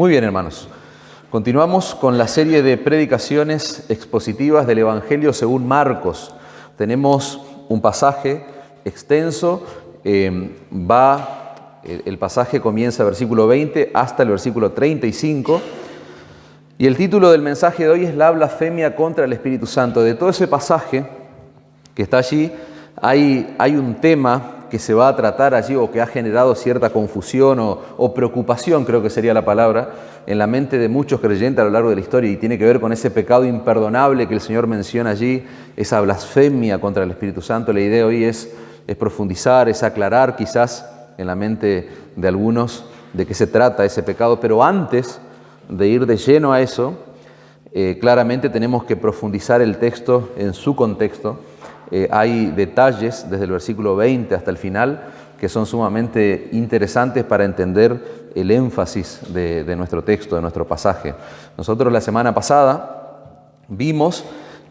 Muy bien, hermanos. Continuamos con la serie de predicaciones expositivas del Evangelio según Marcos. Tenemos un pasaje extenso. El pasaje comienza versículo 20 hasta el versículo 35. Y el título del mensaje de hoy es la blasfemia contra el Espíritu Santo. De todo ese pasaje que está allí, hay un tema que se va a tratar allí o que ha generado cierta confusión o preocupación, creo que sería la palabra, en la mente de muchos creyentes a lo largo de la historia, y tiene que ver con ese pecado imperdonable que el Señor menciona allí, esa blasfemia contra el Espíritu Santo. La idea hoy es profundizar, es aclarar quizás en la mente de algunos de qué se trata ese pecado, pero antes de ir de lleno a eso, claramente tenemos que profundizar el texto en su contexto. Hay detalles desde el versículo 20 hasta el final que son sumamente interesantes para entender el énfasis de nuestro texto, de nuestro pasaje. Nosotros la semana pasada vimos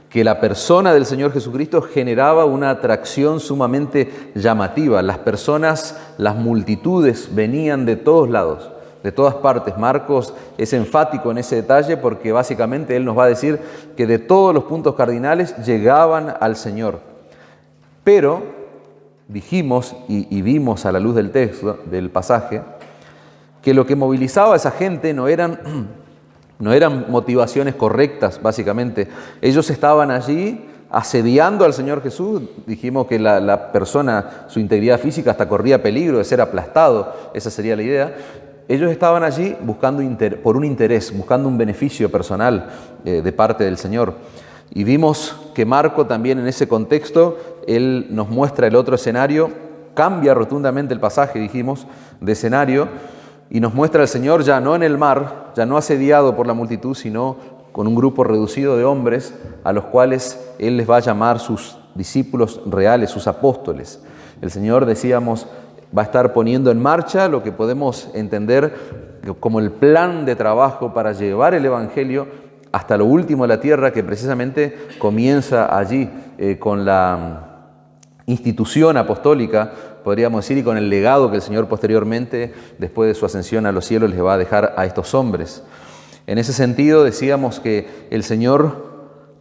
que la persona del Señor Jesucristo generaba una atracción sumamente llamativa. Las personas, las multitudes venían de todos lados, de todas partes. Marcos es enfático en ese detalle porque básicamente él nos va a decir que de todos los puntos cardinales llegaban al Señor. Pero dijimos y vimos a la luz del texto, del pasaje, que lo que movilizaba a esa gente no eran motivaciones correctas, básicamente. Ellos estaban allí asediando al Señor Jesús. Dijimos que la persona, su integridad física hasta corría peligro de ser aplastado. Esa sería la idea. Ellos estaban allí buscando por un interés, buscando un beneficio personal de parte del Señor. Y vimos que Marco también en ese contexto, él nos muestra el otro escenario, cambia rotundamente el pasaje, dijimos, de escenario, y nos muestra al Señor ya no en el mar, ya no asediado por la multitud, sino con un grupo reducido de hombres a los cuales Él les va a llamar sus discípulos reales, sus apóstoles. El Señor, decíamos, va a estar poniendo en marcha lo que podemos entender como el plan de trabajo para llevar el Evangelio hasta lo último de la tierra, que precisamente comienza allí con la institución apostólica, podríamos decir, y con el legado que el Señor posteriormente, después de su ascensión a los cielos, les va a dejar a estos hombres. En ese sentido, decíamos que el Señor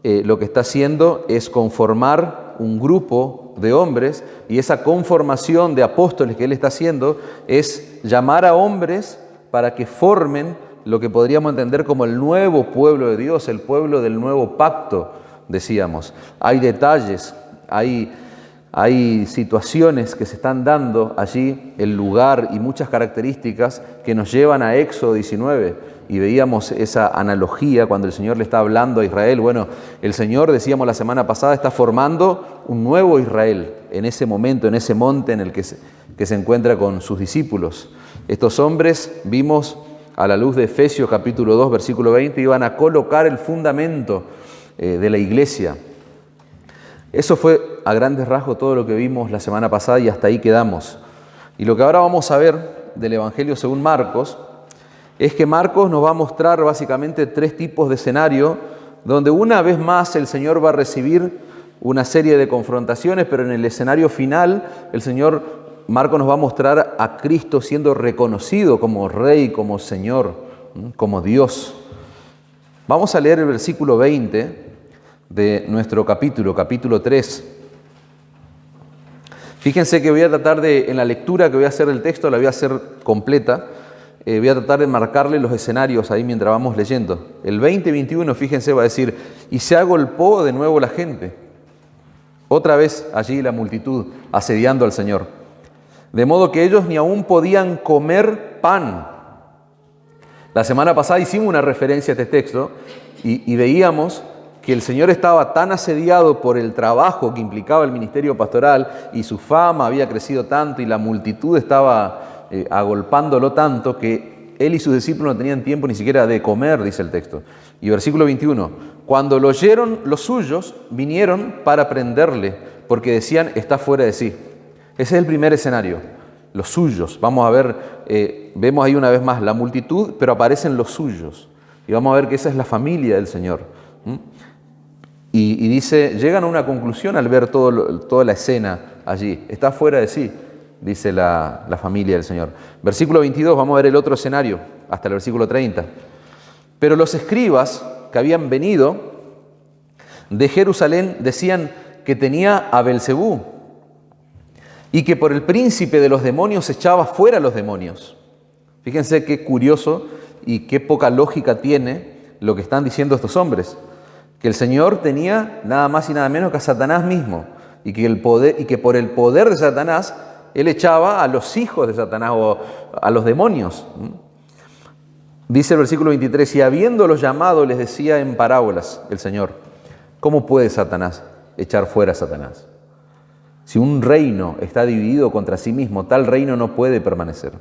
lo que está haciendo es conformar un grupo de hombres, y esa conformación de apóstoles que Él está haciendo es llamar a hombres para que formen lo que podríamos entender como el nuevo pueblo de Dios, el pueblo del nuevo pacto, decíamos. Hay detalles, hay situaciones que se están dando allí, el lugar y muchas características que nos llevan a Éxodo 19. Y veíamos esa analogía cuando el Señor le está hablando a Israel. Bueno, el Señor, decíamos la semana pasada, está formando un nuevo Israel en ese momento, en ese monte en el que se encuentra con sus discípulos. Estos hombres, vimos a la luz de Efesios capítulo 2, versículo 20, iban a colocar el fundamento de la iglesia. Eso fue a grandes rasgos todo lo que vimos la semana pasada y hasta ahí quedamos. Y lo que ahora vamos a ver del Evangelio según Marcos es que Marcos nos va a mostrar básicamente tres tipos de escenario donde una vez más el Señor va a recibir una serie de confrontaciones, pero en el escenario final Marcos nos va a mostrar a Cristo siendo reconocido como Rey, como Señor, como Dios. Vamos a leer el versículo 20 de nuestro capítulo 3. Fíjense que voy a tratar en la lectura que voy a hacer del texto, la voy a hacer completa. Voy a tratar de marcarle los escenarios ahí mientras vamos leyendo. El 20 y 21, fíjense, va a decir: y se agolpó de nuevo la gente. Otra vez allí la multitud asediando al Señor. De modo que ellos ni aún podían comer pan. La semana pasada hicimos una referencia a este texto y veíamos que el Señor estaba tan asediado por el trabajo que implicaba el ministerio pastoral y su fama había crecido tanto y la multitud estaba agolpándolo tanto que Él y sus discípulos no tenían tiempo ni siquiera de comer, dice el texto. Y versículo 21, cuando lo oyeron los suyos, vinieron para prenderle, porque decían, está fuera de sí. Ese es el primer escenario, los suyos. Vamos a ver, vemos ahí una vez más la multitud, pero aparecen los suyos. Y vamos a ver que esa es la familia del Señor. Y dice, llegan a una conclusión al ver toda la escena allí. Está fuera de sí, dice la familia del Señor. Versículo 22, vamos a ver el otro escenario. hasta el versículo 30. Pero los escribas que habían venido de Jerusalén decían que tenía a Belcebú y que por el príncipe de los demonios echaba fuera a los demonios. Fíjense qué curioso y qué poca lógica tiene lo que están diciendo estos hombres. Que el Señor tenía nada más y nada menos que a Satanás mismo y que por el poder de Satanás Él echaba a los hijos de Satanás o a los demonios. Dice el versículo 23, y habiéndolos llamado les decía en parábolas el Señor, ¿cómo puede Satanás echar fuera a Satanás? Si un reino está dividido contra sí mismo, tal reino no puede permanecer.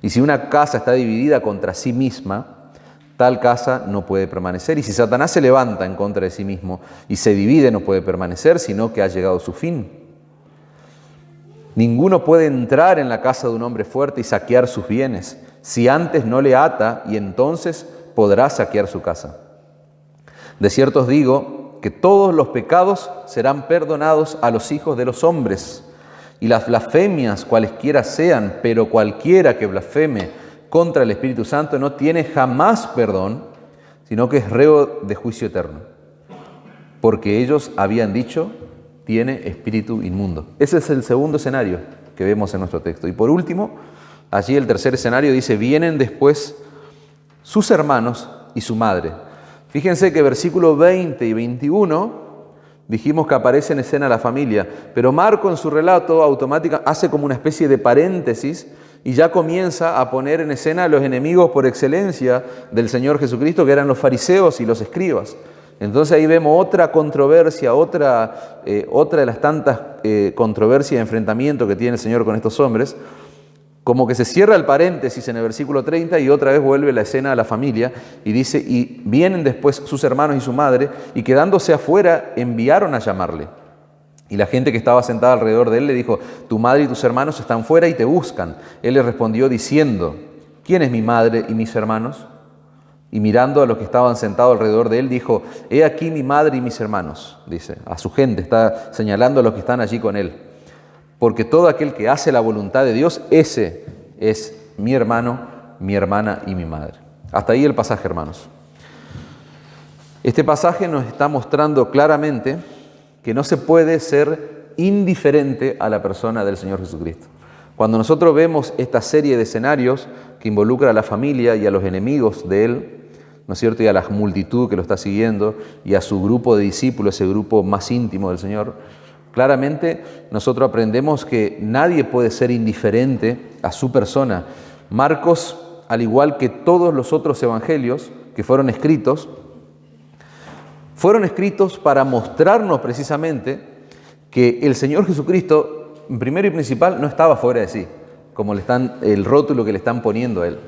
Y si una casa está dividida contra sí misma, tal casa no puede permanecer. Y si Satanás se levanta en contra de sí mismo y se divide, no puede permanecer, sino que ha llegado su fin. Ninguno puede entrar en la casa de un hombre fuerte y saquear sus bienes, si antes no le ata, y entonces podrá saquear su casa. De cierto os digo que todos los pecados serán perdonados a los hijos de los hombres, y las blasfemias cualesquiera sean, pero cualquiera que blasfeme contra el Espíritu Santo no tiene jamás perdón, sino que es reo de juicio eterno. Porque ellos habían dicho, tiene espíritu inmundo. Ese es el segundo escenario que vemos en nuestro texto. Y por último, allí el tercer escenario dice, vienen después sus hermanos y su madre. Fíjense que versículos 20 y 21 dijimos que aparece en escena la familia, pero Marco en su relato automático hace como una especie de paréntesis y ya comienza a poner en escena a los enemigos por excelencia del Señor Jesucristo, que eran los fariseos y los escribas. Entonces ahí vemos otra controversia, otra de las tantas controversias y enfrentamientos que tiene el Señor con estos hombres, como que se cierra el paréntesis en el versículo 30 y otra vez vuelve la escena a la familia y dice, y vienen después sus hermanos y su madre, y quedándose afuera enviaron a llamarle. Y la gente que estaba sentada alrededor de él le dijo, tu madre y tus hermanos están fuera y te buscan. Él les respondió diciendo, ¿quién es mi madre y mis hermanos? Y mirando a los que estaban sentados alrededor de él, dijo, he aquí mi madre y mis hermanos, dice, a su gente, está señalando a los que están allí con él. Porque todo aquel que hace la voluntad de Dios, ese es mi hermano, mi hermana y mi madre. Hasta ahí el pasaje, hermanos. Este pasaje nos está mostrando claramente que no se puede ser indiferente a la persona del Señor Jesucristo. Cuando nosotros vemos esta serie de escenarios que involucra a la familia y a los enemigos de Él, ¿no es cierto?, y a la multitud que lo está siguiendo y a su grupo de discípulos, ese grupo más íntimo del Señor, claramente nosotros aprendemos que nadie puede ser indiferente a su persona. Marcos, al igual que todos los otros evangelios que fueron escritos para mostrarnos precisamente que el Señor Jesucristo, primero y principal, no estaba fuera de sí, como el rótulo que le están poniendo a Él.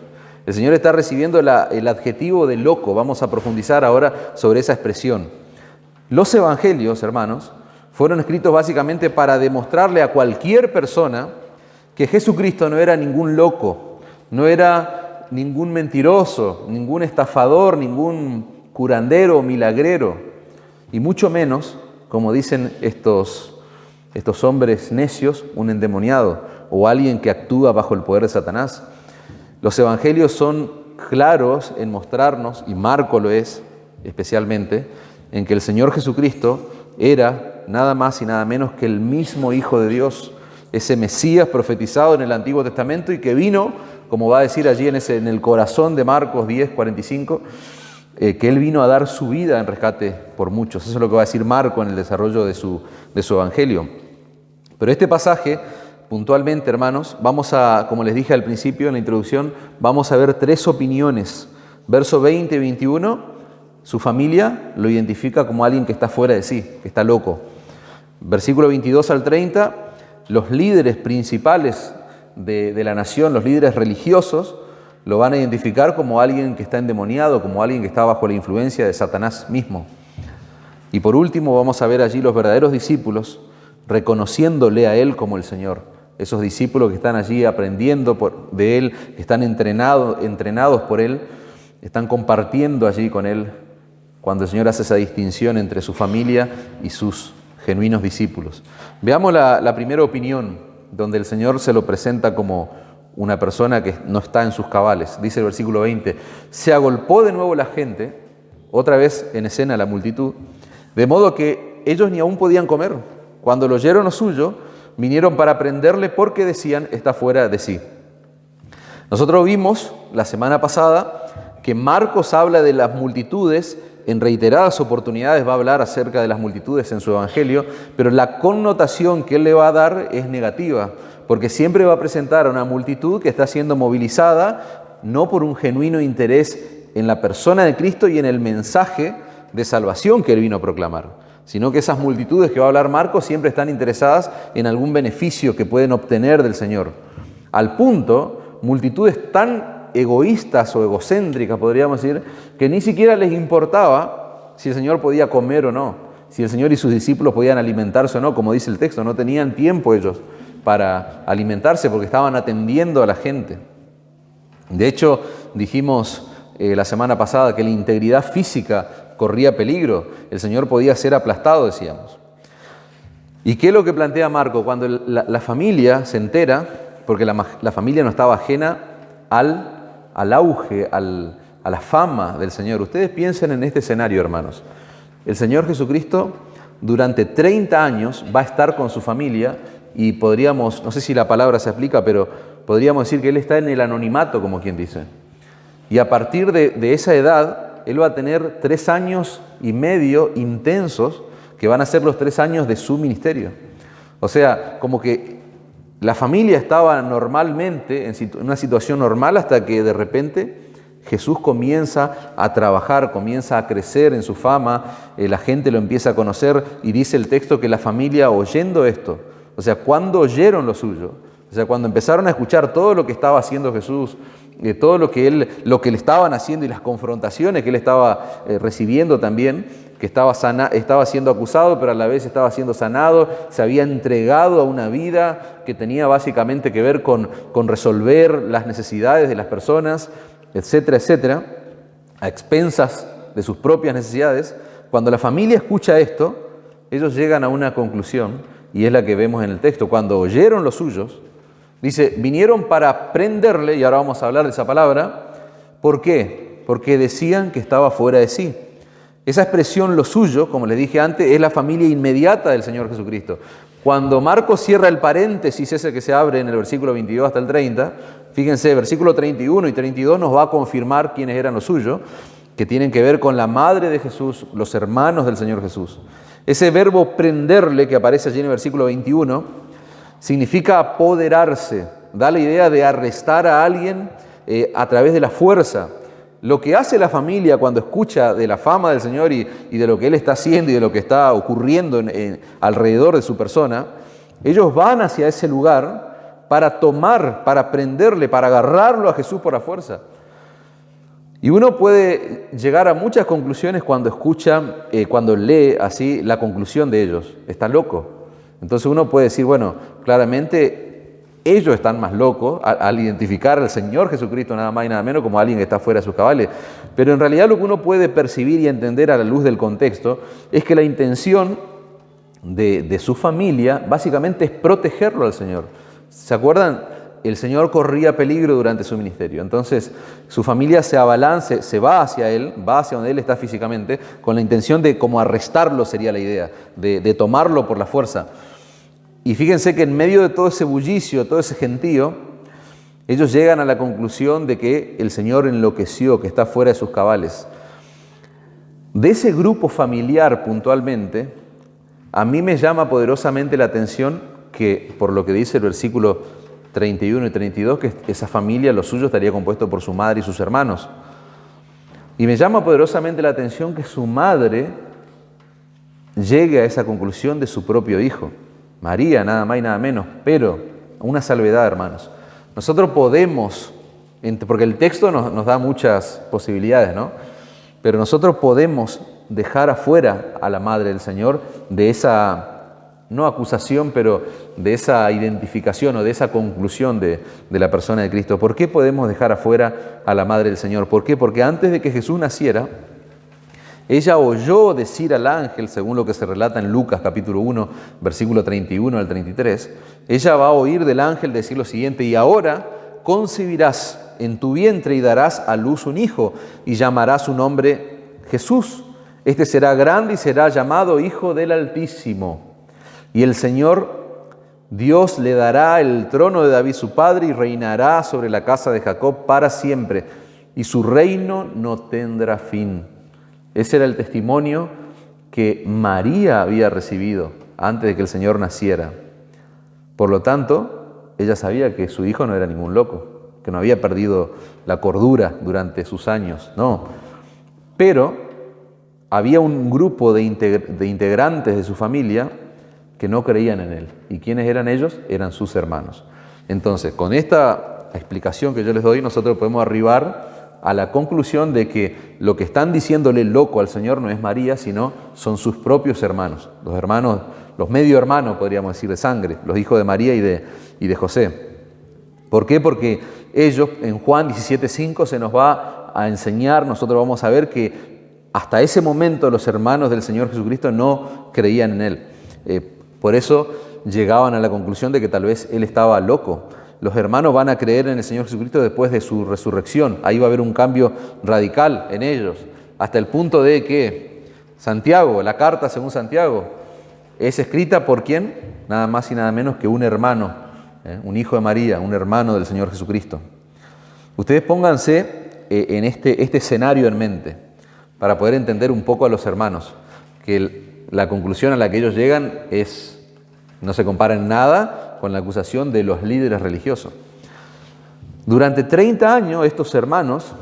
El Señor está recibiendo el adjetivo de loco. Vamos a profundizar ahora sobre esa expresión. Los evangelios, hermanos, fueron escritos básicamente para demostrarle a cualquier persona que Jesucristo no era ningún loco, no era ningún mentiroso, ningún estafador, ningún curandero o milagrero, y mucho menos, como dicen estos hombres necios, un endemoniado o alguien que actúa bajo el poder de Satanás. Los evangelios son claros en mostrarnos, y Marco lo es especialmente, en que el Señor Jesucristo era nada más y nada menos que el mismo Hijo de Dios, ese Mesías profetizado en el Antiguo Testamento y que vino, como va a decir allí en el corazón de Marcos 10:45, que Él vino a dar su vida en rescate por muchos. Eso es lo que va a decir Marco en el desarrollo de su evangelio. Pero este pasaje, puntualmente, hermanos, como les dije al principio en la introducción, vamos a ver tres opiniones. Verso 20 y 21, su familia lo identifica como alguien que está fuera de sí, que está loco. Versículo 22 al 30, los líderes principales de la nación, los líderes religiosos, lo van a identificar como alguien que está endemoniado, como alguien que está bajo la influencia de Satanás mismo. Y por último vamos a ver allí los verdaderos discípulos reconociéndole a Él como el Señor. Esos discípulos que están allí aprendiendo de Él, que están entrenados por Él, están compartiendo allí con Él cuando el Señor hace esa distinción entre su familia y sus genuinos discípulos. Veamos la primera opinión, donde el Señor se lo presenta como una persona que no está en sus cabales. Dice el versículo 20, se agolpó de nuevo la gente, otra vez en escena la multitud, de modo que ellos ni aún podían comer. Cuando lo oyeron lo suyo, vinieron para prenderle porque decían, está fuera de sí. Nosotros vimos la semana pasada que Marcos habla de las multitudes, en reiteradas oportunidades va a hablar acerca de las multitudes en su evangelio, pero la connotación que él le va a dar es negativa, porque siempre va a presentar a una multitud que está siendo movilizada no por un genuino interés en la persona de Cristo y en el mensaje de salvación que él vino a proclamar, sino que esas multitudes que va a hablar Marcos siempre están interesadas en algún beneficio que pueden obtener del Señor. Al punto, multitudes tan egoístas o egocéntricas, podríamos decir, que ni siquiera les importaba si el Señor podía comer o no, si el Señor y sus discípulos podían alimentarse o no, como dice el texto, no tenían tiempo ellos para alimentarse porque estaban atendiendo a la gente. De hecho, dijimos la semana pasada que la integridad física corría peligro, el Señor podía ser aplastado, decíamos. ¿Y qué es lo que plantea Marco? Cuando la familia se entera, porque la familia no estaba ajena al auge, a la fama del Señor. Ustedes piensen en este escenario, hermanos. El Señor Jesucristo durante 30 años va a estar con su familia y podríamos, no sé si la palabra se aplica, pero podríamos decir que Él está en el anonimato, como quien dice. Y a partir de esa edad, Él va a tener 3 años y medio intensos, que van a ser los 3 años de su ministerio. O sea, como que la familia estaba normalmente en una situación normal hasta que de repente Jesús comienza a trabajar, comienza a crecer en su fama, la gente lo empieza a conocer y dice el texto que la familia oyendo esto, o sea, cuando oyeron lo suyo, o sea, cuando empezaron a escuchar todo lo que estaba haciendo Jesús, todo lo que le estaban haciendo y las confrontaciones que él estaba recibiendo también, que estaba siendo acusado, pero a la vez estaba siendo sanado, se había entregado a una vida que tenía básicamente que ver con resolver las necesidades de las personas, etcétera, etcétera, a expensas de sus propias necesidades. Cuando la familia escucha esto, ellos llegan a una conclusión, y es la que vemos en el texto. Cuando oyeron los suyos, dice, vinieron para prenderle, y ahora vamos a hablar de esa palabra. ¿Por qué? Porque decían que estaba fuera de sí. Esa expresión, lo suyo, como les dije antes, es la familia inmediata del Señor Jesucristo. Cuando Marcos cierra el paréntesis ese que se abre en el versículo 22 hasta el 30, fíjense, versículo 31 y 32 nos va a confirmar quiénes eran los suyos, que tienen que ver con la madre de Jesús, los hermanos del Señor Jesús. Ese verbo prenderle que aparece allí en el versículo 21 significa apoderarse, da la idea de arrestar a alguien a través de la fuerza. Lo que hace la familia cuando escucha de la fama del Señor y de lo que Él está haciendo y de lo que está ocurriendo alrededor de su persona, ellos van hacia ese lugar para tomar, para prenderle, para agarrarlo a Jesús por la fuerza. Y uno puede llegar a muchas conclusiones cuando escucha, cuando lee así la conclusión de ellos. Está loco. Entonces uno puede decir, bueno, claramente ellos están más locos al identificar al Señor Jesucristo nada más y nada menos como alguien que está fuera de sus cabales. Pero en realidad lo que uno puede percibir y entender a la luz del contexto es que la intención de su familia básicamente es protegerlo al Señor. ¿Se acuerdan? El Señor corría peligro durante su ministerio. Entonces su familia se abalanza, se va hacia Él, va hacia donde Él está físicamente, con la intención de como arrestarlo sería la idea, de tomarlo por la fuerza. Y fíjense que en medio de todo ese bullicio, todo ese gentío, ellos llegan a la conclusión de que el Señor enloqueció, que está fuera de sus cabales. De ese grupo familiar puntualmente, a mí me llama poderosamente la atención que, por lo que dice el versículo 31 y 32, que esa familia, lo suyo, estaría compuesto por su madre y sus hermanos. Y me llama poderosamente la atención que su madre llegue a esa conclusión de su propio hijo. María, nada más y nada menos, pero una salvedad, hermanos. Nosotros podemos, porque el texto nos da muchas posibilidades, ¿no? Pero nosotros podemos dejar afuera a la madre del Señor de esa, no acusación, pero de esa identificación o de esa conclusión de la persona de Cristo. ¿Por qué podemos dejar afuera a la madre del Señor? ¿Por qué? Porque antes de que Jesús naciera, ella oyó decir al ángel, según lo que se relata en Lucas capítulo 1, versículo 31 al 33, ella va a oír del ángel decir lo siguiente: y ahora concebirás en tu vientre y darás a luz un hijo, y llamarás su nombre Jesús. Este será grande y será llamado Hijo del Altísimo. Y el Señor Dios le dará el trono de David su padre, y reinará sobre la casa de Jacob para siempre, y su reino no tendrá fin. Ese era el testimonio que María había recibido antes de que el Señor naciera. Por lo tanto, ella sabía que su hijo no era ningún loco, que no había perdido la cordura durante sus años, no. Pero había un grupo de integrantes de su familia que no creían en él. ¿Y quiénes eran ellos? Eran sus hermanos. Entonces, con esta explicación que yo les doy, nosotros podemos arribar a la conclusión de que lo que están diciéndole loco al Señor no es María, sino son sus propios hermanos, los medio hermanos, podríamos decir, de sangre, los hijos de María y de José. ¿Por qué? Porque ellos, en Juan 17:5 se nos va a enseñar, nosotros vamos a ver que hasta ese momento los hermanos del Señor Jesucristo no creían en Él. Por eso llegaban a la conclusión de que tal vez Él estaba loco. Los hermanos van a creer en el Señor Jesucristo después de su resurrección. Ahí va a haber un cambio radical en ellos, hasta el punto de que Santiago, la carta según Santiago, es escrita por ¿quién? Nada más y nada menos que un hermano, un hijo de María, un hermano del Señor Jesucristo. Ustedes pónganse en este escenario en mente para poder entender un poco a los hermanos, que la conclusión a la que ellos llegan no se compara en nada con la acusación de los líderes religiosos. Durante 30 años estos hermanos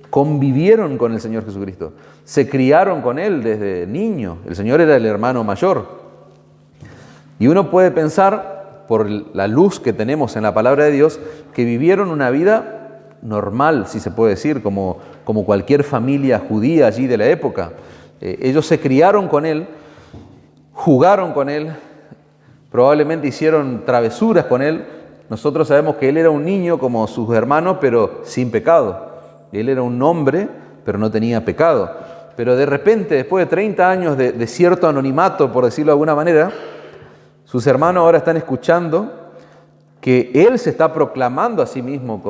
convivieron con el Señor Jesucristo, se criaron con Él desde niño. El Señor era el hermano mayor. Y uno puede pensar, por la luz que tenemos en la palabra de Dios, que vivieron una vida normal, si se puede decir, como cualquier familia judía allí de la época. Ellos se criaron con Él, jugaron con Él, probablemente hicieron travesuras con Él. Nosotros sabemos que Él era un niño como sus hermanos, pero sin pecado. Él era un hombre, pero no tenía pecado. Pero de repente, después de 30 años de cierto anonimato, por decirlo de alguna manera, sus hermanos ahora están escuchando que Él se está proclamando a sí mismo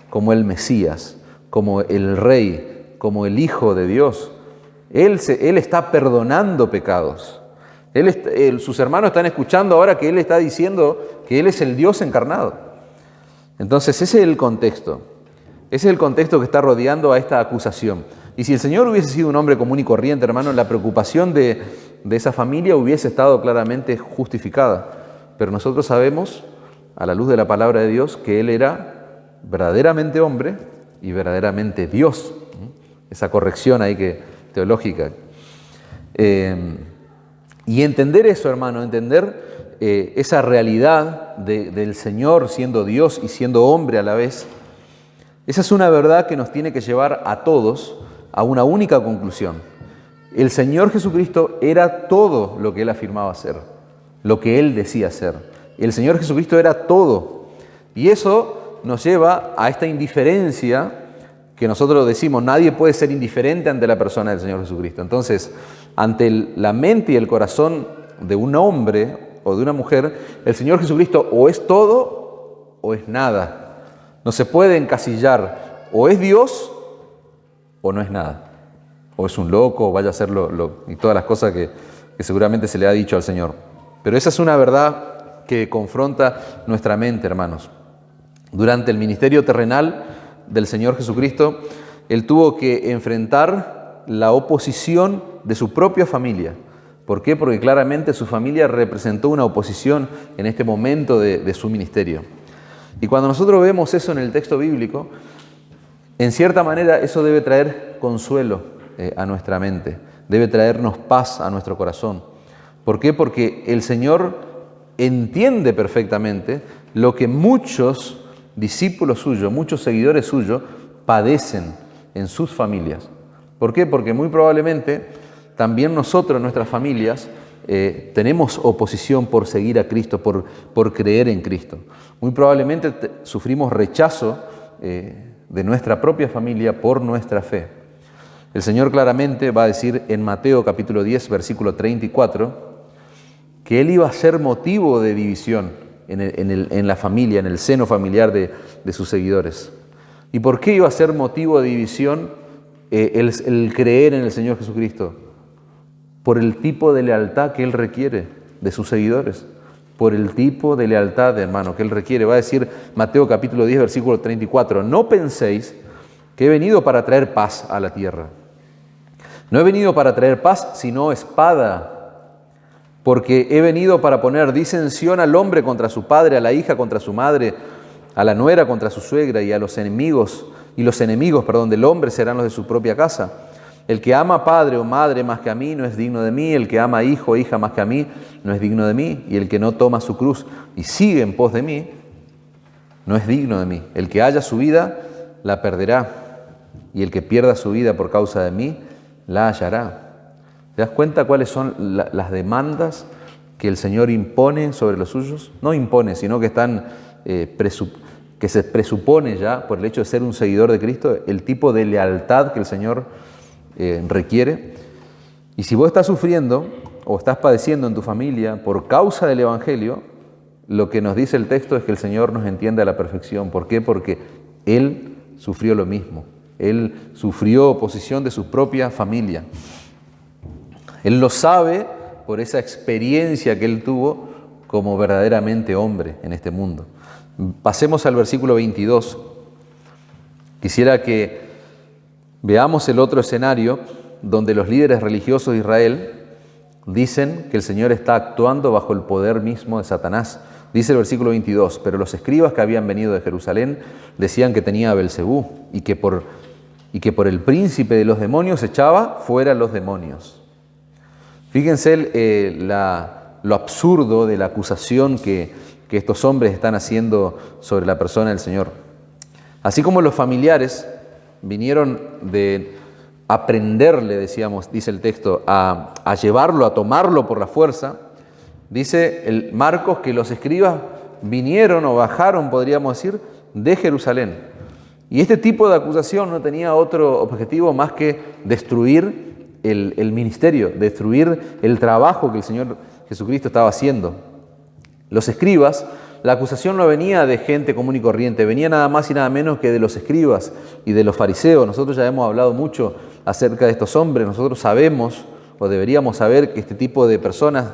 como el Mesías, como el Rey, como el Hijo de Dios. Él está perdonando pecados. Sus hermanos están escuchando ahora que Él está diciendo que Él es el Dios encarnado. Entonces ese es el contexto. Ese es el contexto que está rodeando a esta acusación. Y si el Señor hubiese sido un hombre común y corriente, hermano, la preocupación de esa familia hubiese estado claramente justificada. Pero nosotros sabemos, a la luz de la palabra de Dios, que Él era verdaderamente hombre y verdaderamente Dios. Esa corrección ahí teológica. Y entender eso, hermano, entender esa realidad del Señor siendo Dios y siendo hombre a la vez, esa es una verdad que nos tiene que llevar a todos a una única conclusión. El Señor Jesucristo era todo lo que Él afirmaba ser, lo que Él decía ser. El Señor Jesucristo era todo. Y eso nos lleva a esta indiferencia que nosotros decimos, nadie puede ser indiferente ante la persona del Señor Jesucristo. Entonces, ante la mente y el corazón de un hombre o de una mujer, el Señor Jesucristo o es todo o es nada. No se puede encasillar, o es Dios o no es nada. O es un loco, o vaya a ser y todas las cosas que seguramente se le ha dicho al Señor. Pero esa es una verdad que confronta nuestra mente, hermanos. Durante el ministerio terrenal del Señor Jesucristo, Él tuvo que enfrentar la oposición de su propia familia. ¿Por qué? Porque claramente su familia representó una oposición en este momento de su ministerio. Y cuando nosotros vemos eso en el texto bíblico, en cierta manera eso debe traer consuelo a nuestra mente, debe traernos paz a nuestro corazón. ¿Por qué? Porque el Señor entiende perfectamente lo que muchos discípulos suyos, muchos seguidores suyos padecen en sus familias. ¿Por qué? Porque muy probablemente también nosotros en nuestras familias tenemos oposición por seguir a Cristo, por creer en Cristo. Muy probablemente sufrimos rechazo de nuestra propia familia por nuestra fe. El Señor claramente va a decir en Mateo capítulo 10, versículo 34, que Él iba a ser motivo de división en la familia, en el seno familiar de sus seguidores. ¿Y por qué iba a ser motivo de división el creer en el Señor Jesucristo? Por el tipo de lealtad que Él requiere de sus seguidores. Por el tipo de lealtad, hermano, que Él requiere. Va a decir Mateo capítulo 10, versículo 34, no penséis que he venido para traer paz a la tierra. No he venido para traer paz, sino espada, porque he venido para poner disensión al hombre contra su padre, a la hija contra su madre, a la nuera contra su suegra, y los enemigos del hombre serán los de su propia casa. El que ama padre o madre más que a mí no es digno de mí, el que ama hijo o hija más que a mí no es digno de mí, y el que no toma su cruz y sigue en pos de mí no es digno de mí. El que haya su vida la perderá, y el que pierda su vida por causa de mí la hallará. ¿Te das cuenta cuáles son las demandas que el Señor impone sobre los suyos? No impone, sino que que se presupone ya, por el hecho de ser un seguidor de Cristo, el tipo de lealtad que el Señor requiere. Y si vos estás sufriendo o estás padeciendo en tu familia por causa del Evangelio, lo que nos dice el texto es que el Señor nos entiende a la perfección. ¿Por qué? Porque Él sufrió lo mismo. Él sufrió oposición de su propia familia. Él lo sabe por esa experiencia que Él tuvo como verdaderamente hombre en este mundo. Pasemos al versículo 22. Quisiera que veamos el otro escenario donde los líderes religiosos de Israel dicen que el Señor está actuando bajo el poder mismo de Satanás. Dice el versículo 22, pero los escribas que habían venido de Jerusalén decían que tenía a Belcebú y que por el príncipe de los demonios echaba fuera los demonios. Fíjense lo absurdo de la acusación que estos hombres están haciendo sobre la persona del Señor. Así como los familiares vinieron de aprenderle, dice el texto, a llevarlo, a tomarlo por la fuerza, dice Marcos que los escribas vinieron o bajaron, podríamos decir, de Jerusalén. Y este tipo de acusación no tenía otro objetivo más que destruir el ministerio, destruir el trabajo que el Señor Jesucristo estaba haciendo. Los escribas, la acusación no venía de gente común y corriente, venía nada más y nada menos que de los escribas y de los fariseos. Nosotros ya hemos hablado mucho acerca de estos hombres. Nosotros sabemos, o deberíamos saber, que este tipo de personas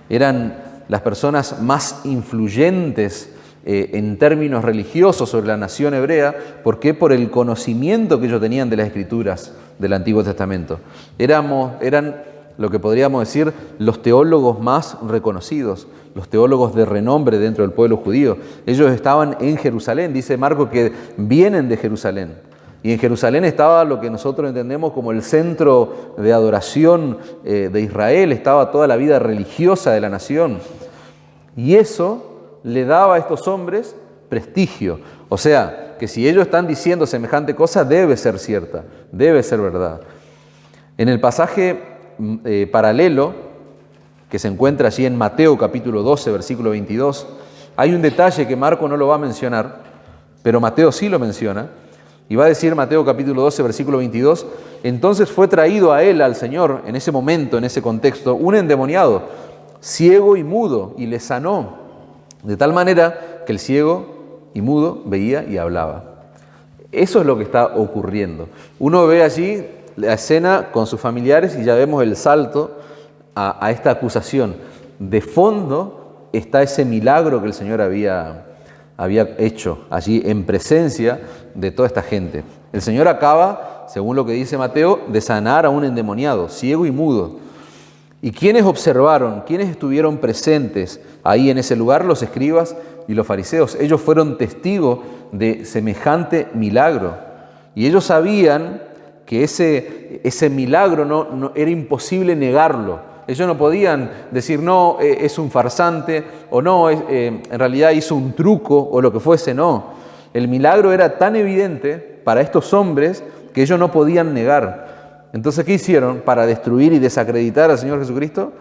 eran las personas más influyentes en términos religiosos sobre la nación hebrea. ¿Por qué? Por el conocimiento que ellos tenían de las Escrituras del Antiguo Testamento. Eran lo que podríamos decir los teólogos más reconocidos, los teólogos de renombre dentro del pueblo judío. Ellos estaban en Jerusalén, dice Marcos que vienen de Jerusalén. Y en Jerusalén estaba lo que nosotros entendemos como el centro de adoración de Israel, estaba toda la vida religiosa de la nación. Y eso le daba a estos hombres prestigio. O sea, que si ellos están diciendo semejante cosa, debe ser cierta, debe ser verdad. En el pasaje paralelo, que se encuentra allí en Mateo capítulo 12, versículo 22, hay un detalle que Marco no lo va a mencionar, pero Mateo sí lo menciona, y va a decir Mateo capítulo 12, versículo 22, entonces fue traído a él, al Señor, en ese momento, en ese contexto, un endemoniado, ciego y mudo, y le sanó, de tal manera que el ciego y mudo veía y hablaba. Eso es lo que está ocurriendo. Uno ve allí la escena con sus familiares y ya vemos el salto a esta acusación. De fondo está ese milagro que el Señor había hecho allí en presencia de toda esta gente. El Señor acaba, según lo que dice Mateo, de sanar a un endemoniado, ciego y mudo. ¿Y quiénes observaron? ¿Quiénes estuvieron presentes ahí en ese lugar? Los escribas y los fariseos. Ellos fueron testigos de semejante milagro. Y ellos sabían que ese milagro no era imposible negarlo. Ellos no podían decir, no, es un farsante, o no, en realidad hizo un truco, o lo que fuese, no. El milagro era tan evidente para estos hombres que ellos no podían negar. Entonces, ¿qué hicieron para destruir y desacreditar al Señor Jesucristo?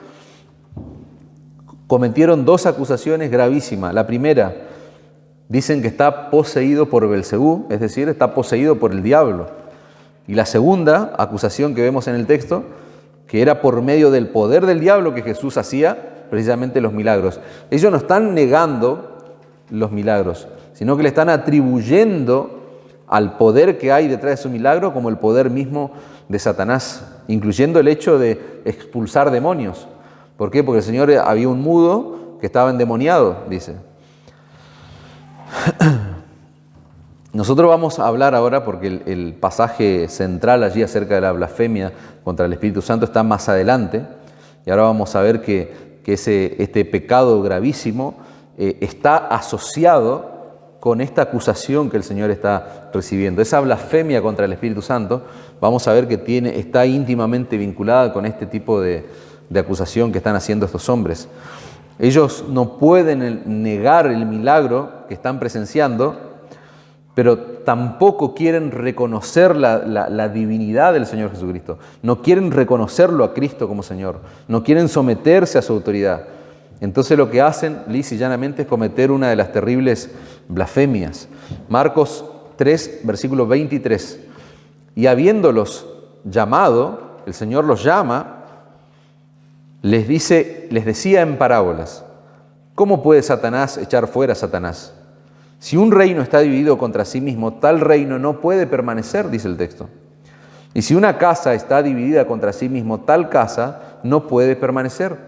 Cometieron dos acusaciones gravísimas. La primera, dicen que está poseído por Belcebú, es decir, está poseído por el diablo. Y la segunda acusación que vemos en el texto, que era por medio del poder del diablo que Jesús hacía precisamente los milagros. Ellos no están negando los milagros, sino que le están atribuyendo al poder que hay detrás de su milagro como el poder mismo de Satanás, incluyendo el hecho de expulsar demonios. ¿Por qué? Porque el Señor había un mudo que estaba endemoniado, dice. Nosotros vamos a hablar ahora, porque el pasaje central allí acerca de la blasfemia contra el Espíritu Santo está más adelante, y ahora vamos a ver que este pecado gravísimo está asociado con esta acusación que el Señor está recibiendo. Esa blasfemia contra el Espíritu Santo, vamos a ver que está íntimamente vinculada con este tipo de acusación que están haciendo estos hombres. Ellos no pueden negar el milagro que están presenciando, pero tampoco quieren reconocer la divinidad del Señor Jesucristo. No quieren reconocerlo a Cristo como Señor. No quieren someterse a su autoridad. Entonces lo que hacen, lisa y llanamente, es cometer una de las terribles blasfemias. Marcos 3, versículo 23. Y habiéndolos llamado, el Señor los llama, les decía en parábolas: ¿cómo puede Satanás echar fuera a Satanás? Si un reino está dividido contra sí mismo, tal reino no puede permanecer, dice el texto. Y si una casa está dividida contra sí mismo, tal casa no puede permanecer.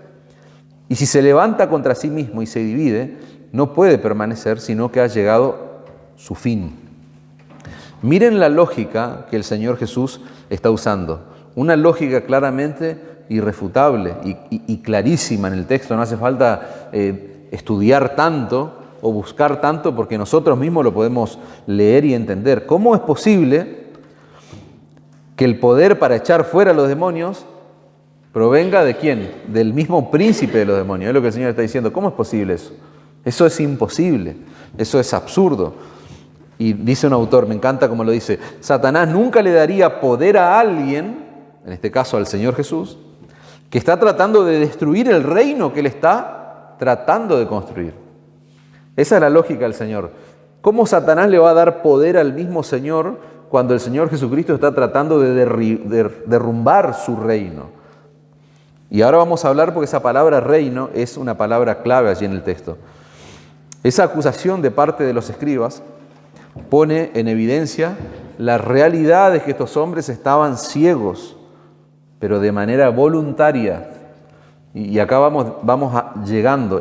Y si se levanta contra sí mismo y se divide, no puede permanecer, sino que ha llegado su fin. Miren la lógica que el Señor Jesús está usando. Una lógica claramente irrefutable y clarísima en el texto. No hace falta estudiar tanto o buscar tanto, porque nosotros mismos lo podemos leer y entender. ¿Cómo es posible que el poder para echar fuera a los demonios provenga de quién? Del mismo príncipe de los demonios. Es lo que el Señor está diciendo. ¿Cómo es posible eso? Eso es imposible. Eso es absurdo. Y dice un autor, me encanta como lo dice: Satanás nunca le daría poder a alguien, en este caso al Señor Jesús, que está tratando de destruir el reino que Él está tratando de construir. Esa es la lógica del Señor. ¿Cómo Satanás le va a dar poder al mismo Señor cuando el Señor Jesucristo está tratando de derrumbar su reino? Y ahora vamos a hablar, porque esa palabra reino es una palabra clave allí en el texto. Esa acusación de parte de los escribas pone en evidencia la realidad de que estos hombres estaban ciegos, pero de manera voluntaria. Y acá vamos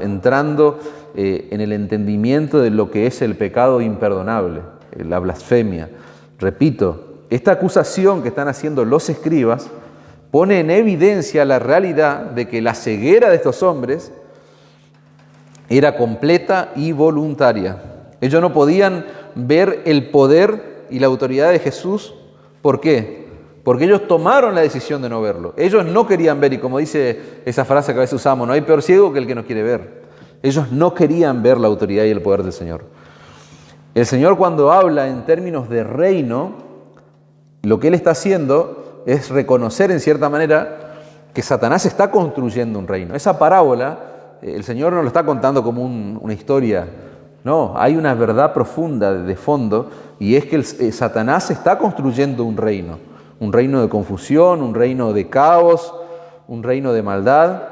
entrando en el entendimiento de lo que es el pecado imperdonable, la blasfemia. Repito, esta acusación que están haciendo los escribas pone en evidencia la realidad de que la ceguera de estos hombres era completa y voluntaria. Ellos no podían ver el poder y la autoridad de Jesús. ¿Por qué? Porque ellos tomaron la decisión de no verlo. Ellos no querían ver, y como dice esa frase que a veces usamos, no hay peor ciego que el que no quiere ver. Ellos no querían ver la autoridad y el poder del Señor. El Señor, cuando habla en términos de reino, lo que Él está haciendo es reconocer en cierta manera que Satanás está construyendo un reino. Esa parábola, el Señor no lo está contando como una historia. No, hay una verdad profunda de fondo, y es que Satanás está construyendo un reino de confusión, un reino de caos, un reino de maldad,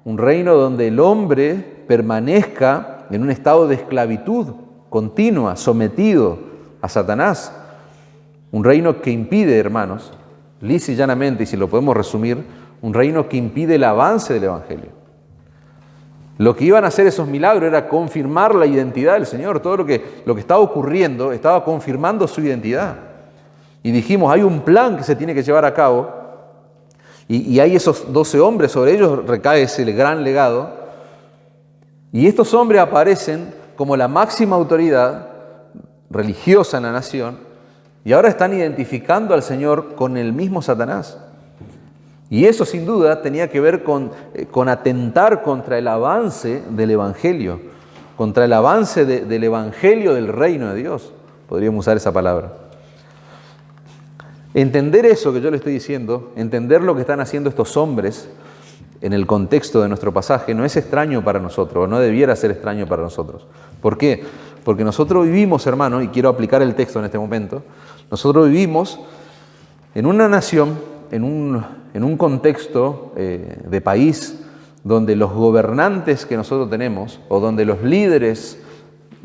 un reino donde el hombre permanezca en un estado de esclavitud continua, sometido a Satanás. Un reino que impide, hermanos, lisa y llanamente, y si lo podemos resumir, un reino que impide el avance del Evangelio. Lo que iban a hacer esos milagros era confirmar la identidad del Señor. Todo lo que estaba ocurriendo estaba confirmando su identidad. Y dijimos, hay un plan que se tiene que llevar a cabo, y hay esos 12 hombres, sobre ellos recae ese gran legado, y estos hombres aparecen como la máxima autoridad religiosa en la nación, y ahora están identificando al Señor con el mismo Satanás. Y eso sin duda tenía que ver con atentar contra el avance del Evangelio, contra el avance del Evangelio del reino de Dios, podríamos usar esa palabra. Entender eso que yo le estoy diciendo, entender lo que están haciendo estos hombres en el contexto de nuestro pasaje, no es extraño para nosotros, o no debiera ser extraño para nosotros. ¿Por qué? Porque nosotros vivimos, hermano, y quiero aplicar el texto en este momento, nosotros vivimos en una nación, en un contexto de país donde los gobernantes que nosotros tenemos, o donde los líderes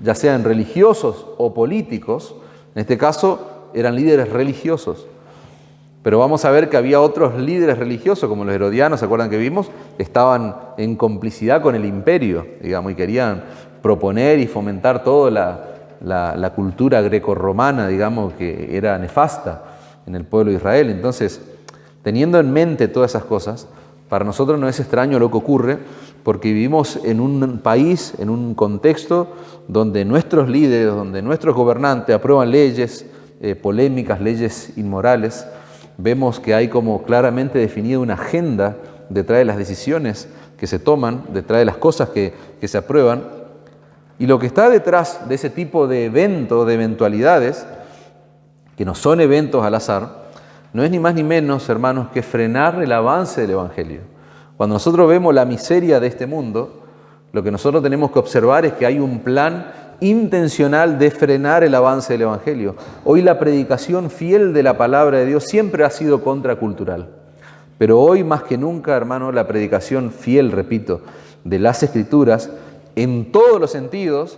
ya sean religiosos o políticos. En este caso eran líderes religiosos. Pero vamos a ver que había otros líderes religiosos, como los herodianos, ¿se acuerdan que vimos? Estaban en complicidad con el imperio, digamos, y querían proponer y fomentar toda la cultura grecorromana, digamos, que era nefasta en el pueblo de Israel. Entonces, teniendo en mente todas esas cosas, para nosotros no es extraño lo que ocurre, porque vivimos en un país, en un contexto donde nuestros líderes, donde nuestros gobernantes aprueban leyes polémicas, leyes inmorales. Vemos que hay como claramente definida una agenda detrás de las decisiones que se toman, detrás de las cosas que se aprueban. Y lo que está detrás de ese tipo de eventos, de eventualidades, que no son eventos al azar, no es ni más ni menos, hermanos, que frenar el avance del Evangelio. Cuando nosotros vemos la miseria de este mundo, lo que nosotros tenemos que observar es que hay un plan intencional de frenar el avance del Evangelio. Hoy la predicación fiel de la palabra de Dios siempre ha sido contracultural. Pero hoy más que nunca, hermano, la predicación fiel, repito, de las Escrituras, en todos los sentidos,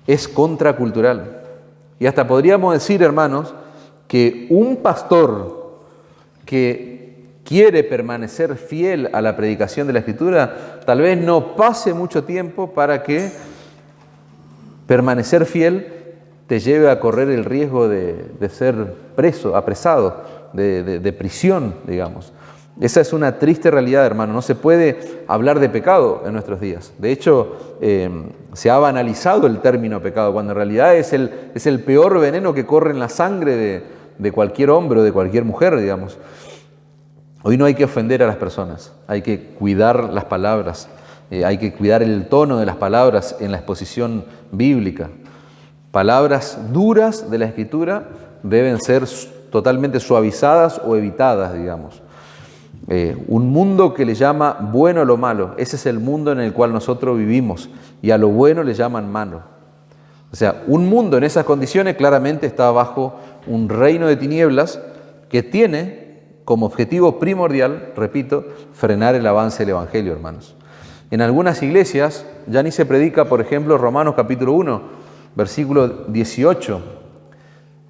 es contracultural. Y hasta podríamos decir, hermanos, que un pastor que quiere permanecer fiel a la predicación de la Escritura, tal vez no pase mucho tiempo para que permanecer fiel te lleve a correr el riesgo de ser preso, apresado, de prisión, digamos. Esa es una triste realidad, hermano. No se puede hablar de pecado en nuestros días. De hecho, se ha banalizado el término pecado, cuando en realidad es el peor veneno que corre en la sangre de cualquier hombre o de cualquier mujer, digamos. Hoy no hay que ofender a las personas, hay que cuidar las palabras, hay que cuidar el tono de las palabras en la exposición bíblica. Palabras duras de la Escritura deben ser totalmente suavizadas o evitadas, digamos. Un mundo que le llama bueno a lo malo, ese es el mundo en el cual nosotros vivimos, y a lo bueno le llaman malo. O sea, un mundo en esas condiciones claramente está bajo un reino de tinieblas que tiene como objetivo primordial, repito, frenar el avance del Evangelio, hermanos. En algunas iglesias ya ni se predica, por ejemplo, Romanos capítulo 1, versículo 18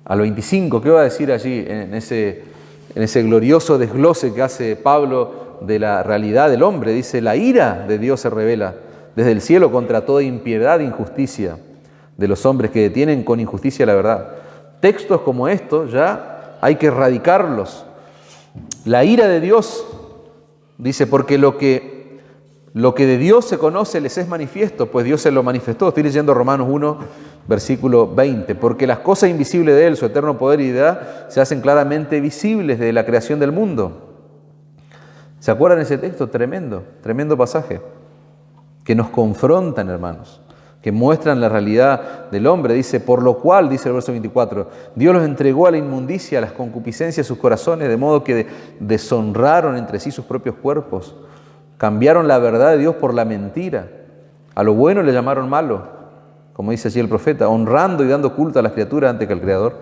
al 25. ¿Qué va a decir allí en ese glorioso desglose que hace Pablo de la realidad del hombre? Dice: la ira de Dios se revela desde el cielo contra toda impiedad e injusticia de los hombres que detienen con injusticia la verdad. Textos como estos ya hay que erradicarlos. La ira de Dios, dice, porque lo que de Dios se conoce les es manifiesto, pues Dios se lo manifestó. Estoy leyendo Romanos 1, versículo 20. Porque las cosas invisibles de Él, su eterno poder y deidad, se hacen claramente visibles desde la creación del mundo. ¿Se acuerdan de ese texto? Tremendo pasaje, que nos confrontan, hermanos, que muestran la realidad del hombre. Dice: por lo cual, dice el verso 24, Dios los entregó a la inmundicia, a las concupiscencias de sus corazones, de modo que deshonraron entre sí sus propios cuerpos. Cambiaron la verdad de Dios por la mentira. A lo bueno le llamaron malo, como dice allí el profeta, honrando y dando culto a las criaturas antes que al Creador,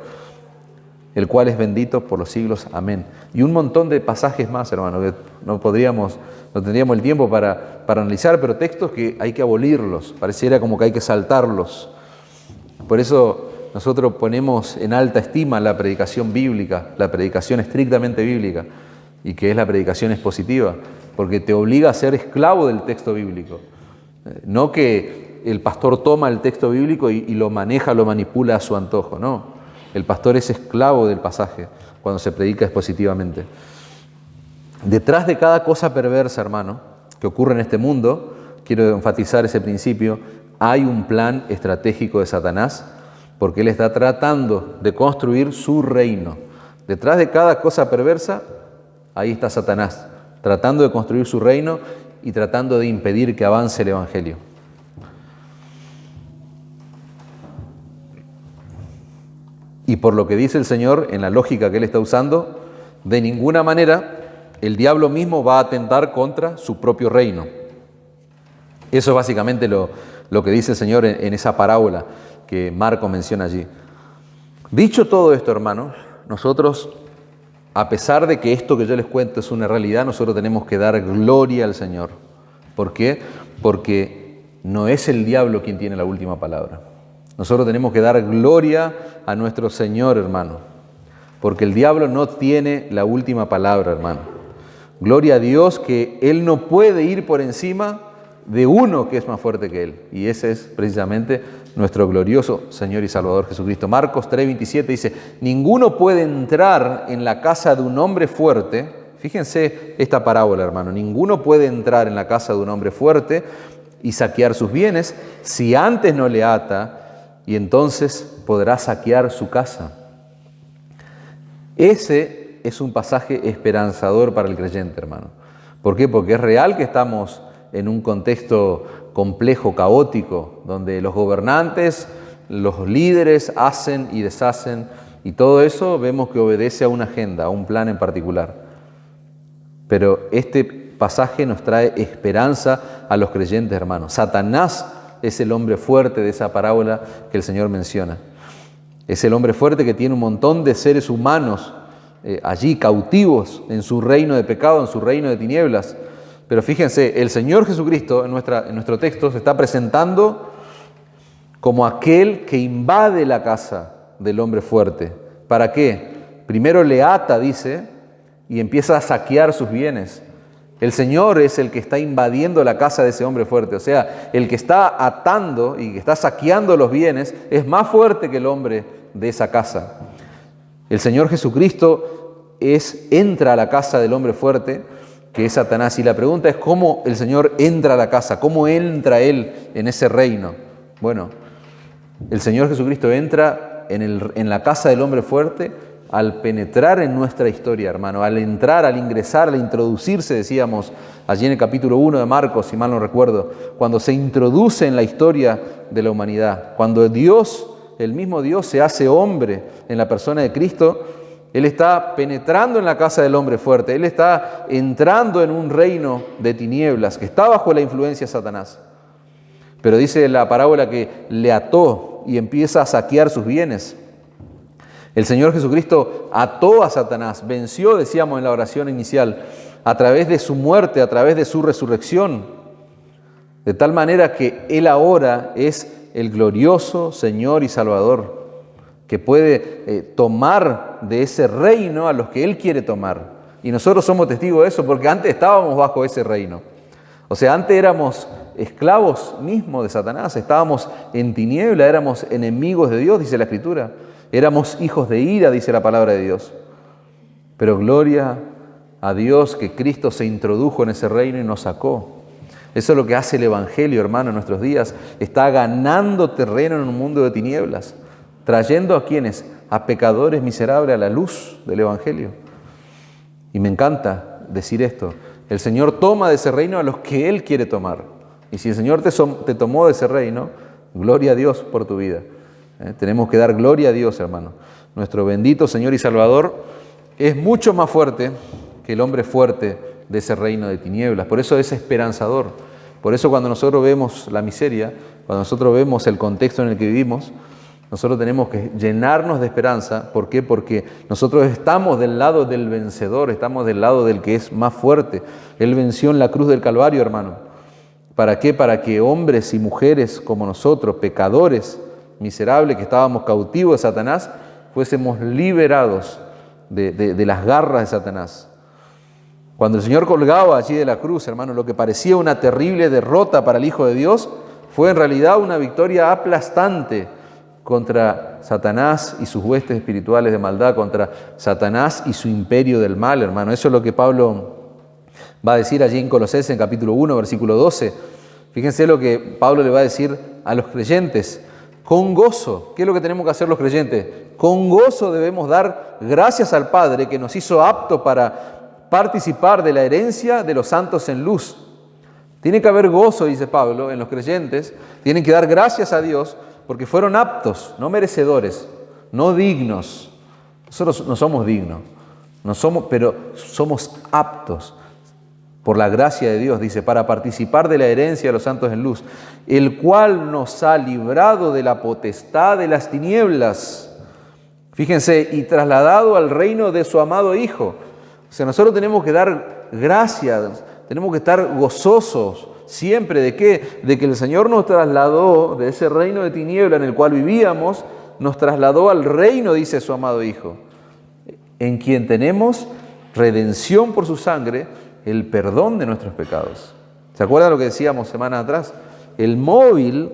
el cual es bendito por los siglos. Amén. Y un montón de pasajes más, hermano, que no tendríamos el tiempo para analizar, pero textos que hay que abolirlos, pareciera como que hay que saltarlos. Por eso nosotros ponemos en alta estima la predicación bíblica, la predicación estrictamente bíblica, y que es la predicación expositiva, porque te obliga a ser esclavo del texto bíblico. No que el pastor toma el texto bíblico y lo maneja, lo manipula a su antojo, no. El pastor es esclavo del pasaje cuando se predica expositivamente. Detrás de cada cosa perversa, hermano, que ocurre en este mundo, quiero enfatizar ese principio, hay un plan estratégico de Satanás, porque él está tratando de construir su reino. Detrás de cada cosa perversa, ahí está Satanás, tratando de construir su reino y tratando de impedir que avance el Evangelio. Y por lo que dice el Señor, en la lógica que Él está usando, de ninguna manera el diablo mismo va a atentar contra su propio reino. Eso es básicamente lo que dice el Señor en esa parábola que Marcos menciona allí. Dicho todo esto, hermanos, nosotros, a pesar de que esto que yo les cuento es una realidad, nosotros tenemos que dar gloria al Señor. ¿Por qué? Porque no es el diablo quien tiene la última palabra. Nosotros tenemos que dar gloria a nuestro Señor, hermano, porque el diablo no tiene la última palabra, hermano. Gloria a Dios que Él no puede ir por encima de uno que es más fuerte que Él. Y ese es precisamente nuestro glorioso Señor y Salvador Jesucristo. Marcos 3:27 dice, ninguno puede entrar en la casa de un hombre fuerte. Fíjense esta parábola, hermano. Ninguno puede entrar en la casa de un hombre fuerte y saquear sus bienes si antes no le ata, y entonces podrá saquear su casa. Ese es un pasaje esperanzador para el creyente, hermano. ¿Por qué? Porque es real que estamos en un contexto complejo, caótico, donde los gobernantes, los líderes hacen y deshacen, y todo eso vemos que obedece a una agenda, a un plan en particular. Pero este pasaje nos trae esperanza a los creyentes, hermanos. Satanás es el hombre fuerte de esa parábola que el Señor menciona. Es el hombre fuerte que tiene un montón de seres humanos allí cautivos en su reino de pecado, en su reino de tinieblas. Pero fíjense, el Señor Jesucristo en nuestro texto se está presentando como aquel que invade la casa del hombre fuerte. ¿Para qué? Primero le ata, dice, y empieza a saquear sus bienes. El Señor es el que está invadiendo la casa de ese hombre fuerte. O sea, el que está atando y que está saqueando los bienes es más fuerte que el hombre de esa casa. El Señor Jesucristo entra a la casa del hombre fuerte, que es Satanás. Y la pregunta es cómo el Señor entra a la casa, cómo entra Él en ese reino. Bueno, el Señor Jesucristo entra en la casa del hombre fuerte al penetrar en nuestra historia, hermano, al entrar, al ingresar, al introducirse, decíamos allí en el capítulo 1 de Marcos, si mal no recuerdo, cuando se introduce en la historia de la humanidad, cuando Dios, el mismo Dios, se hace hombre en la persona de Cristo. Él está penetrando en la casa del hombre fuerte, Él está entrando en un reino de tinieblas que está bajo la influencia de Satanás. Pero dice la parábola que le ató y empieza a saquear sus bienes. El Señor Jesucristo ató a Satanás, venció, decíamos en la oración inicial, a través de su muerte, a través de su resurrección, de tal manera que Él ahora es el glorioso Señor y Salvador, que puede tomar de ese reino a los que Él quiere tomar. Y nosotros somos testigos de eso, porque antes estábamos bajo ese reino. O sea, antes éramos esclavos mismos de Satanás, estábamos en tiniebla, éramos enemigos de Dios, dice la Escritura. Éramos hijos de ira, dice la palabra de Dios. Pero gloria a Dios que Cristo se introdujo en ese reino y nos sacó. Eso es lo que hace el Evangelio, hermano, en nuestros días. Está ganando terreno en un mundo de tinieblas, trayendo a quienes, a pecadores miserables, a la luz del Evangelio. Y me encanta decir esto. El Señor toma de ese reino a los que Él quiere tomar. Y si el Señor te tomó de ese reino, gloria a Dios por tu vida. Tenemos que dar gloria a Dios, hermano. Nuestro bendito Señor y Salvador es mucho más fuerte que el hombre fuerte de ese reino de tinieblas. Por eso es esperanzador. Por eso cuando nosotros vemos la miseria, cuando nosotros vemos el contexto en el que vivimos, nosotros tenemos que llenarnos de esperanza. ¿Por qué? Porque nosotros estamos del lado del vencedor, estamos del lado del que es más fuerte. Él venció en la cruz del Calvario, hermano. ¿Para qué? Para que hombres y mujeres como nosotros, pecadores, miserables, que estábamos cautivos de Satanás, fuésemos liberados de las garras de Satanás. Cuando el Señor colgaba allí de la cruz, hermano, lo que parecía una terrible derrota para el Hijo de Dios, fue en realidad una victoria aplastante contra Satanás y sus huestes espirituales de maldad, contra Satanás y su imperio del mal, hermano. Eso es lo que Pablo va a decir allí en Colosenses, en capítulo 1, versículo 12. Fíjense lo que Pablo le va a decir a los creyentes. Con gozo, ¿qué es lo que tenemos que hacer los creyentes? Con gozo debemos dar gracias al Padre que nos hizo aptos para participar de la herencia de los santos en luz. Tiene que haber gozo, dice Pablo, en los creyentes. Tienen que dar gracias a Dios porque fueron aptos, no merecedores, no dignos. Nosotros no somos dignos, pero somos aptos por la gracia de Dios, dice, para participar de la herencia de los santos en luz, el cual nos ha librado de la potestad de las tinieblas. Fíjense, y trasladado al reino de su amado Hijo. O sea, nosotros tenemos que dar gracias, tenemos que estar gozosos, siempre. ¿De qué? De que el Señor nos trasladó de ese reino de tiniebla en el cual vivíamos, nos trasladó al reino, dice su amado Hijo, en quien tenemos redención por su sangre, el perdón de nuestros pecados. ¿Se acuerdan lo que decíamos semanas atrás? El móvil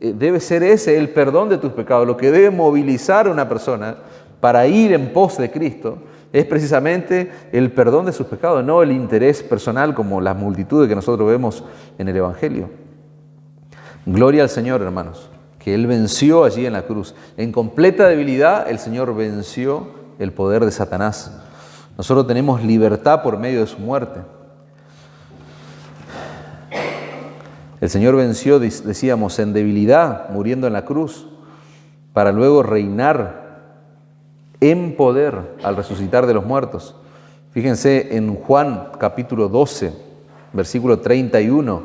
debe ser ese, el perdón de tus pecados. Lo que debe movilizar a una persona para ir en pos de Cristo es precisamente el perdón de sus pecados, no el interés personal como las multitudes que nosotros vemos en el Evangelio. Gloria al Señor, hermanos, que Él venció allí en la cruz. En completa debilidad, el Señor venció el poder de Satanás. Nosotros tenemos libertad por medio de su muerte. El Señor venció, decíamos, en debilidad, muriendo en la cruz, para luego reinar en poder al resucitar de los muertos. Fíjense en Juan capítulo 12, versículo 31,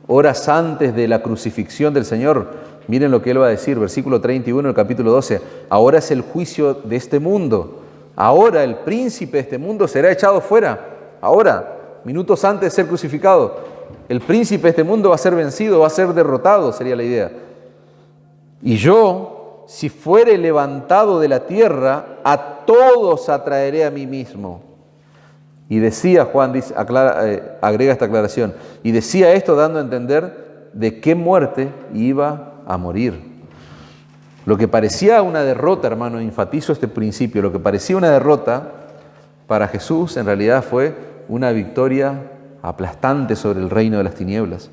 horas antes de la crucifixión del Señor. Miren lo que Él va a decir, versículo 31 del capítulo 12. Ahora es el juicio de este mundo. Ahora el príncipe de este mundo será echado fuera. Ahora, minutos antes de ser crucificado, el príncipe de este mundo va a ser vencido, va a ser derrotado, sería la idea. Y yo, si fuere levantado de la tierra, a todos atraeré a mí mismo. Y decía, Juan dice, agrega esta aclaración, y decía esto dando a entender de qué muerte iba a morir. Lo que parecía una derrota, hermano, enfatizo este principio, lo que parecía una derrota para Jesús en realidad fue una victoria aplastante sobre el reino de las tinieblas.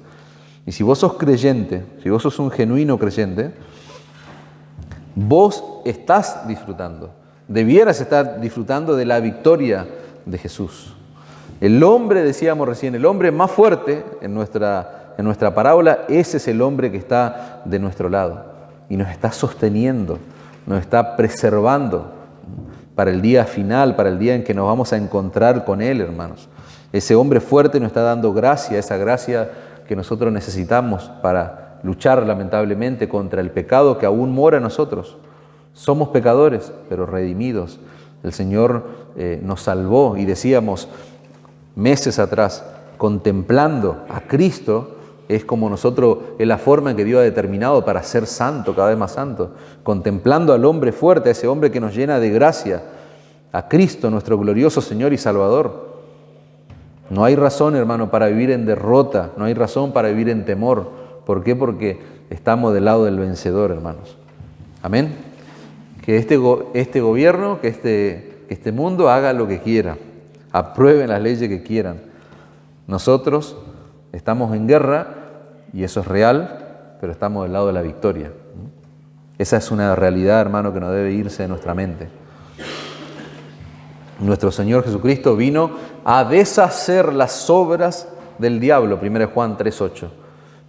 Y si vos sos creyente, si vos sos un genuino creyente, vos estás disfrutando, debieras estar disfrutando de la victoria de Jesús. El hombre, decíamos recién, el hombre más fuerte en nuestra parábola, ese es el hombre que está de nuestro lado y nos está sosteniendo, nos está preservando para el día final, para el día en que nos vamos a encontrar con Él, hermanos. Ese hombre fuerte nos está dando gracia, esa gracia que nosotros necesitamos para luchar lamentablemente contra el pecado que aún mora en nosotros. Somos pecadores, pero redimidos. El Señor nos salvó y decíamos meses atrás, contemplando a Cristo, es como nosotros, es la forma en que Dios ha determinado para ser santo, cada vez más santo. Contemplando al hombre fuerte, a ese hombre que nos llena de gracia, a Cristo, nuestro glorioso Señor y Salvador. No hay razón, hermano, para vivir en derrota, no hay razón para vivir en temor. ¿Por qué? Porque estamos del lado del vencedor, hermanos. Amén. Que este gobierno, que este mundo haga lo que quiera, aprueben las leyes que quieran. Nosotros estamos en guerra y eso es real, pero estamos del lado de la victoria. Esa es una realidad, hermano, que no debe irse de nuestra mente. Nuestro Señor Jesucristo vino a deshacer las obras del diablo, 1 Juan 3:8.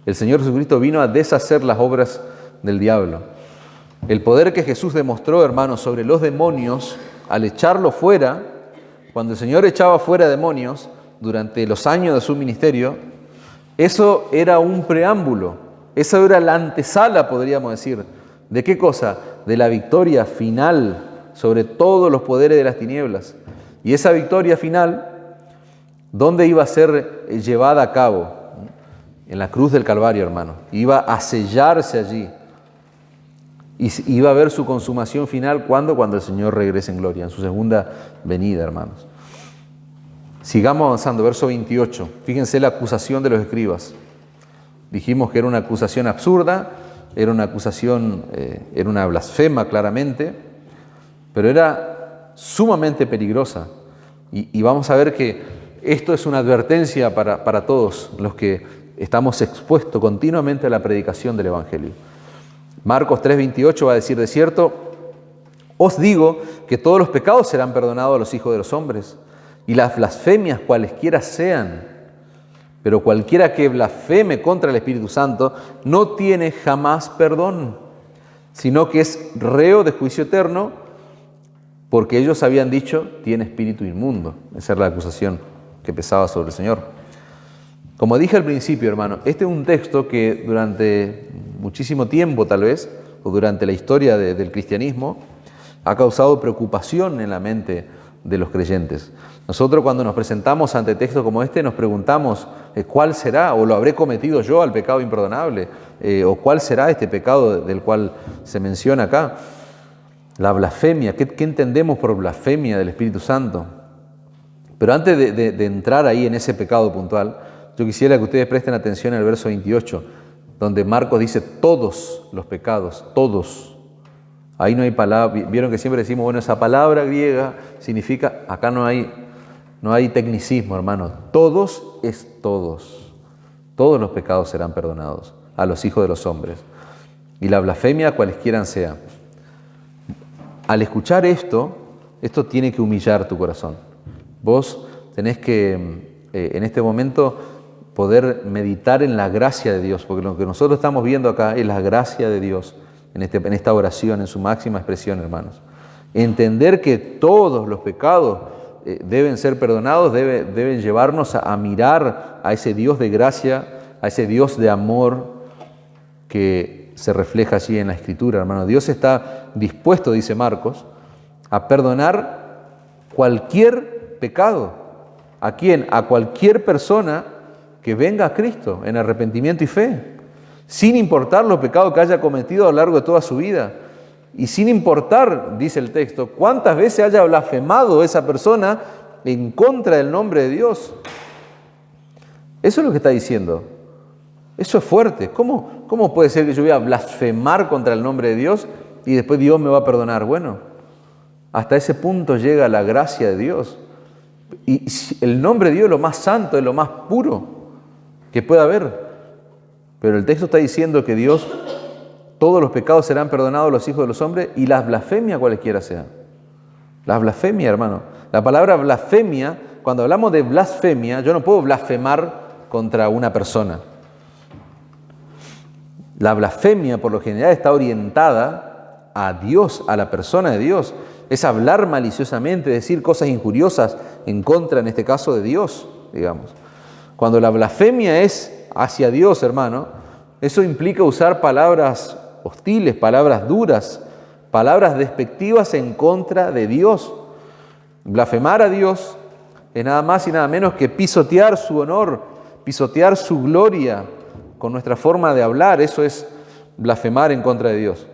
El Señor Jesucristo vino a deshacer las obras del diablo. El poder que Jesús demostró, hermanos, sobre los demonios, al echarlo fuera, cuando el Señor echaba fuera demonios durante los años de su ministerio, eso era un preámbulo, eso era la antesala, podríamos decir. ¿De qué cosa? De la victoria final sobre todos los poderes de las tinieblas. Y esa victoria final, ¿dónde iba a ser llevada a cabo? En la cruz del Calvario, hermano. Iba a sellarse allí. Y iba a haber su consumación final, ¿cuándo? Cuando el Señor regrese en gloria, en su segunda venida, hermanos. Sigamos avanzando, verso 28. Fíjense la acusación de los escribas. Dijimos que era una acusación absurda, era una acusación, era una blasfema claramente, pero era sumamente peligrosa. Y vamos a ver que esto es una advertencia para todos los que estamos expuestos continuamente a la predicación del Evangelio. Marcos 3:28 va a decir, de cierto, os digo que todos los pecados serán perdonados a los hijos de los hombres, y las blasfemias cualesquiera sean, pero cualquiera que blasfeme contra el Espíritu Santo no tiene jamás perdón, sino que es reo de juicio eterno, porque ellos habían dicho, tiene espíritu inmundo. Esa era la acusación que pesaba sobre el Señor. Como dije al principio, hermano, este es un texto que durante muchísimo tiempo tal vez, o durante la historia del cristianismo, ha causado preocupación en la mente de los creyentes. Nosotros cuando nos presentamos ante textos como este nos preguntamos ¿cuál será? ¿O lo habré cometido yo al pecado imperdonable? ¿O cuál será este pecado del cual se menciona acá? La blasfemia, ¿qué entendemos por blasfemia del Espíritu Santo? Pero antes de entrar ahí en ese pecado puntual, yo quisiera que ustedes presten atención al verso 28, donde Marcos dice todos los pecados, todos. Ahí no hay palabra, vieron que siempre decimos, bueno, esa palabra griega significa, acá no hay tecnicismo, hermano, todos es todos. Todos los pecados serán perdonados a los hijos de los hombres. Y la blasfemia, cualesquiera sea. Al escuchar esto tiene que humillar tu corazón. Vos tenés que, en este momento, poder meditar en la gracia de Dios, porque lo que nosotros estamos viendo acá es la gracia de Dios en esta oración, en su máxima expresión, hermanos. Entender que todos los pecados deben ser perdonados, deben llevarnos a mirar a ese Dios de gracia, a ese Dios de amor que se refleja allí en la Escritura, hermano. Dios está dispuesto, dice Marcos, a perdonar cualquier pecado. ¿A quién? A cualquier persona que venga a Cristo en arrepentimiento y fe, sin importar los pecados que haya cometido a lo largo de toda su vida. Y sin importar, dice el texto, cuántas veces haya blasfemado esa persona en contra del nombre de Dios. Eso es lo que está diciendo. Eso es fuerte. ¿Cómo puede ser que yo voy a blasfemar contra el nombre de Dios y después Dios me va a perdonar? Bueno, hasta ese punto llega la gracia de Dios. Y el nombre de Dios es lo más santo, es lo más puro que pueda haber. Pero el texto está diciendo que Dios, todos los pecados serán perdonados a los hijos de los hombres y las blasfemias cualesquiera sean. Las blasfemias, hermano. La palabra blasfemia, cuando hablamos de blasfemia, yo no puedo blasfemar contra una persona. La blasfemia, por lo general, está orientada a Dios, a la persona de Dios. Es hablar maliciosamente, decir cosas injuriosas en contra, en este caso, de Dios, digamos. Cuando la blasfemia es hacia Dios, hermano, eso implica usar palabras hostiles, palabras duras, palabras despectivas en contra de Dios. Blasfemar a Dios es nada más y nada menos que pisotear su honor, pisotear su gloria con nuestra forma de hablar. Eso es blasfemar en contra de Dios.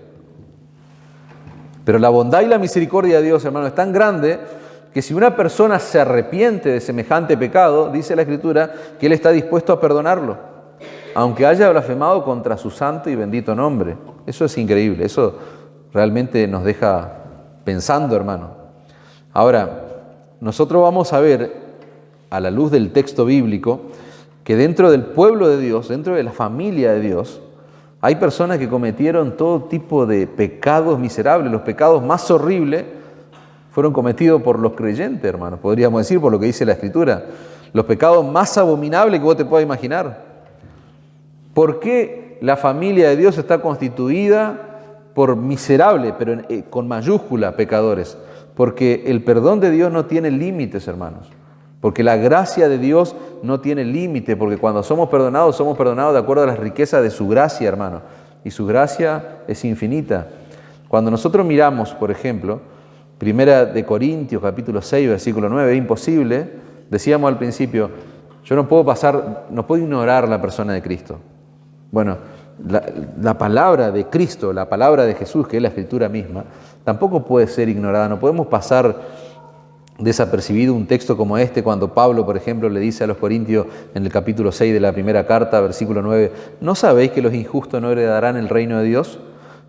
Pero la bondad y la misericordia de Dios, hermano, es tan grande que si una persona se arrepiente de semejante pecado, dice la Escritura, que Él está dispuesto a perdonarlo, aunque haya blasfemado contra su santo y bendito nombre. Eso es increíble, eso realmente nos deja pensando, hermano. Ahora, nosotros vamos a ver, a la luz del texto bíblico, que dentro del pueblo de Dios, dentro de la familia de Dios, hay personas que cometieron todo tipo de pecados miserables. Los pecados más horribles fueron cometidos por los creyentes, hermanos, podríamos decir, por lo que dice la Escritura. Los pecados más abominables que vos te puedas imaginar. ¿Por qué la familia de Dios está constituida por miserables, pero con mayúscula, pecadores? Porque el perdón de Dios no tiene límites, hermanos. Porque la gracia de Dios no tiene límite, porque cuando somos perdonados de acuerdo a las riquezas de su gracia, hermano. Y su gracia es infinita. Cuando nosotros miramos, por ejemplo, 1 Corintios, capítulo 6, versículo 9, es imposible, decíamos al principio, yo no puedo ignorar la persona de Cristo. Bueno, la palabra de Cristo, la palabra de Jesús, que es la Escritura misma, tampoco puede ser ignorada. No podemos pasar desapercibido un texto como este cuando Pablo, por ejemplo, le dice a los Corintios en el capítulo 6 de la primera carta, versículo 9, ¿no sabéis que los injustos no heredarán el reino de Dios?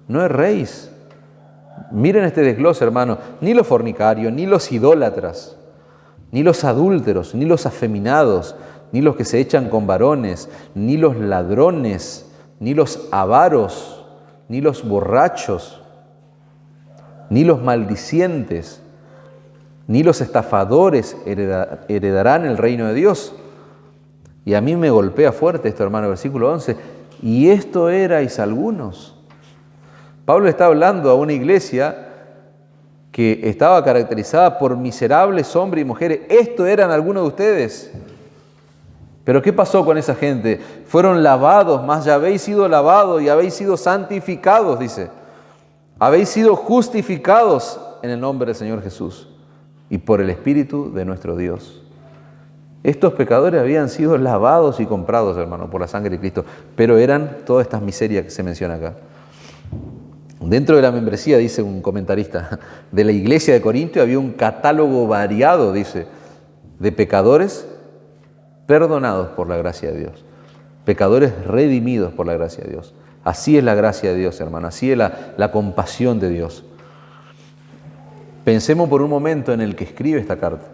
No erréis. Miren este desglose, hermano. Ni los fornicarios, ni los idólatras, ni los adúlteros, ni los afeminados, ni los que se echan con varones, ni los ladrones, ni los avaros, ni los borrachos, ni los maldicientes, ni los estafadores heredarán el reino de Dios. Y a mí me golpea fuerte esto, hermano, versículo 11. Y esto erais algunos. Pablo está hablando a una iglesia que estaba caracterizada por miserables hombres y mujeres. Esto eran algunos de ustedes. Pero ¿qué pasó con esa gente? Fueron lavados, más ya habéis sido lavados y habéis sido santificados, dice. Habéis sido justificados en el nombre del Señor Jesús y por el Espíritu de nuestro Dios. Estos pecadores habían sido lavados y comprados, hermano, por la sangre de Cristo, pero eran todas estas miserias que se menciona acá. Dentro de la membresía, dice un comentarista, de la iglesia de Corintio había un catálogo variado, dice, de pecadores perdonados por la gracia de Dios, pecadores redimidos por la gracia de Dios. Así es la gracia de Dios, hermano, así es la compasión de Dios. Pensemos por un momento en el que escribe esta carta,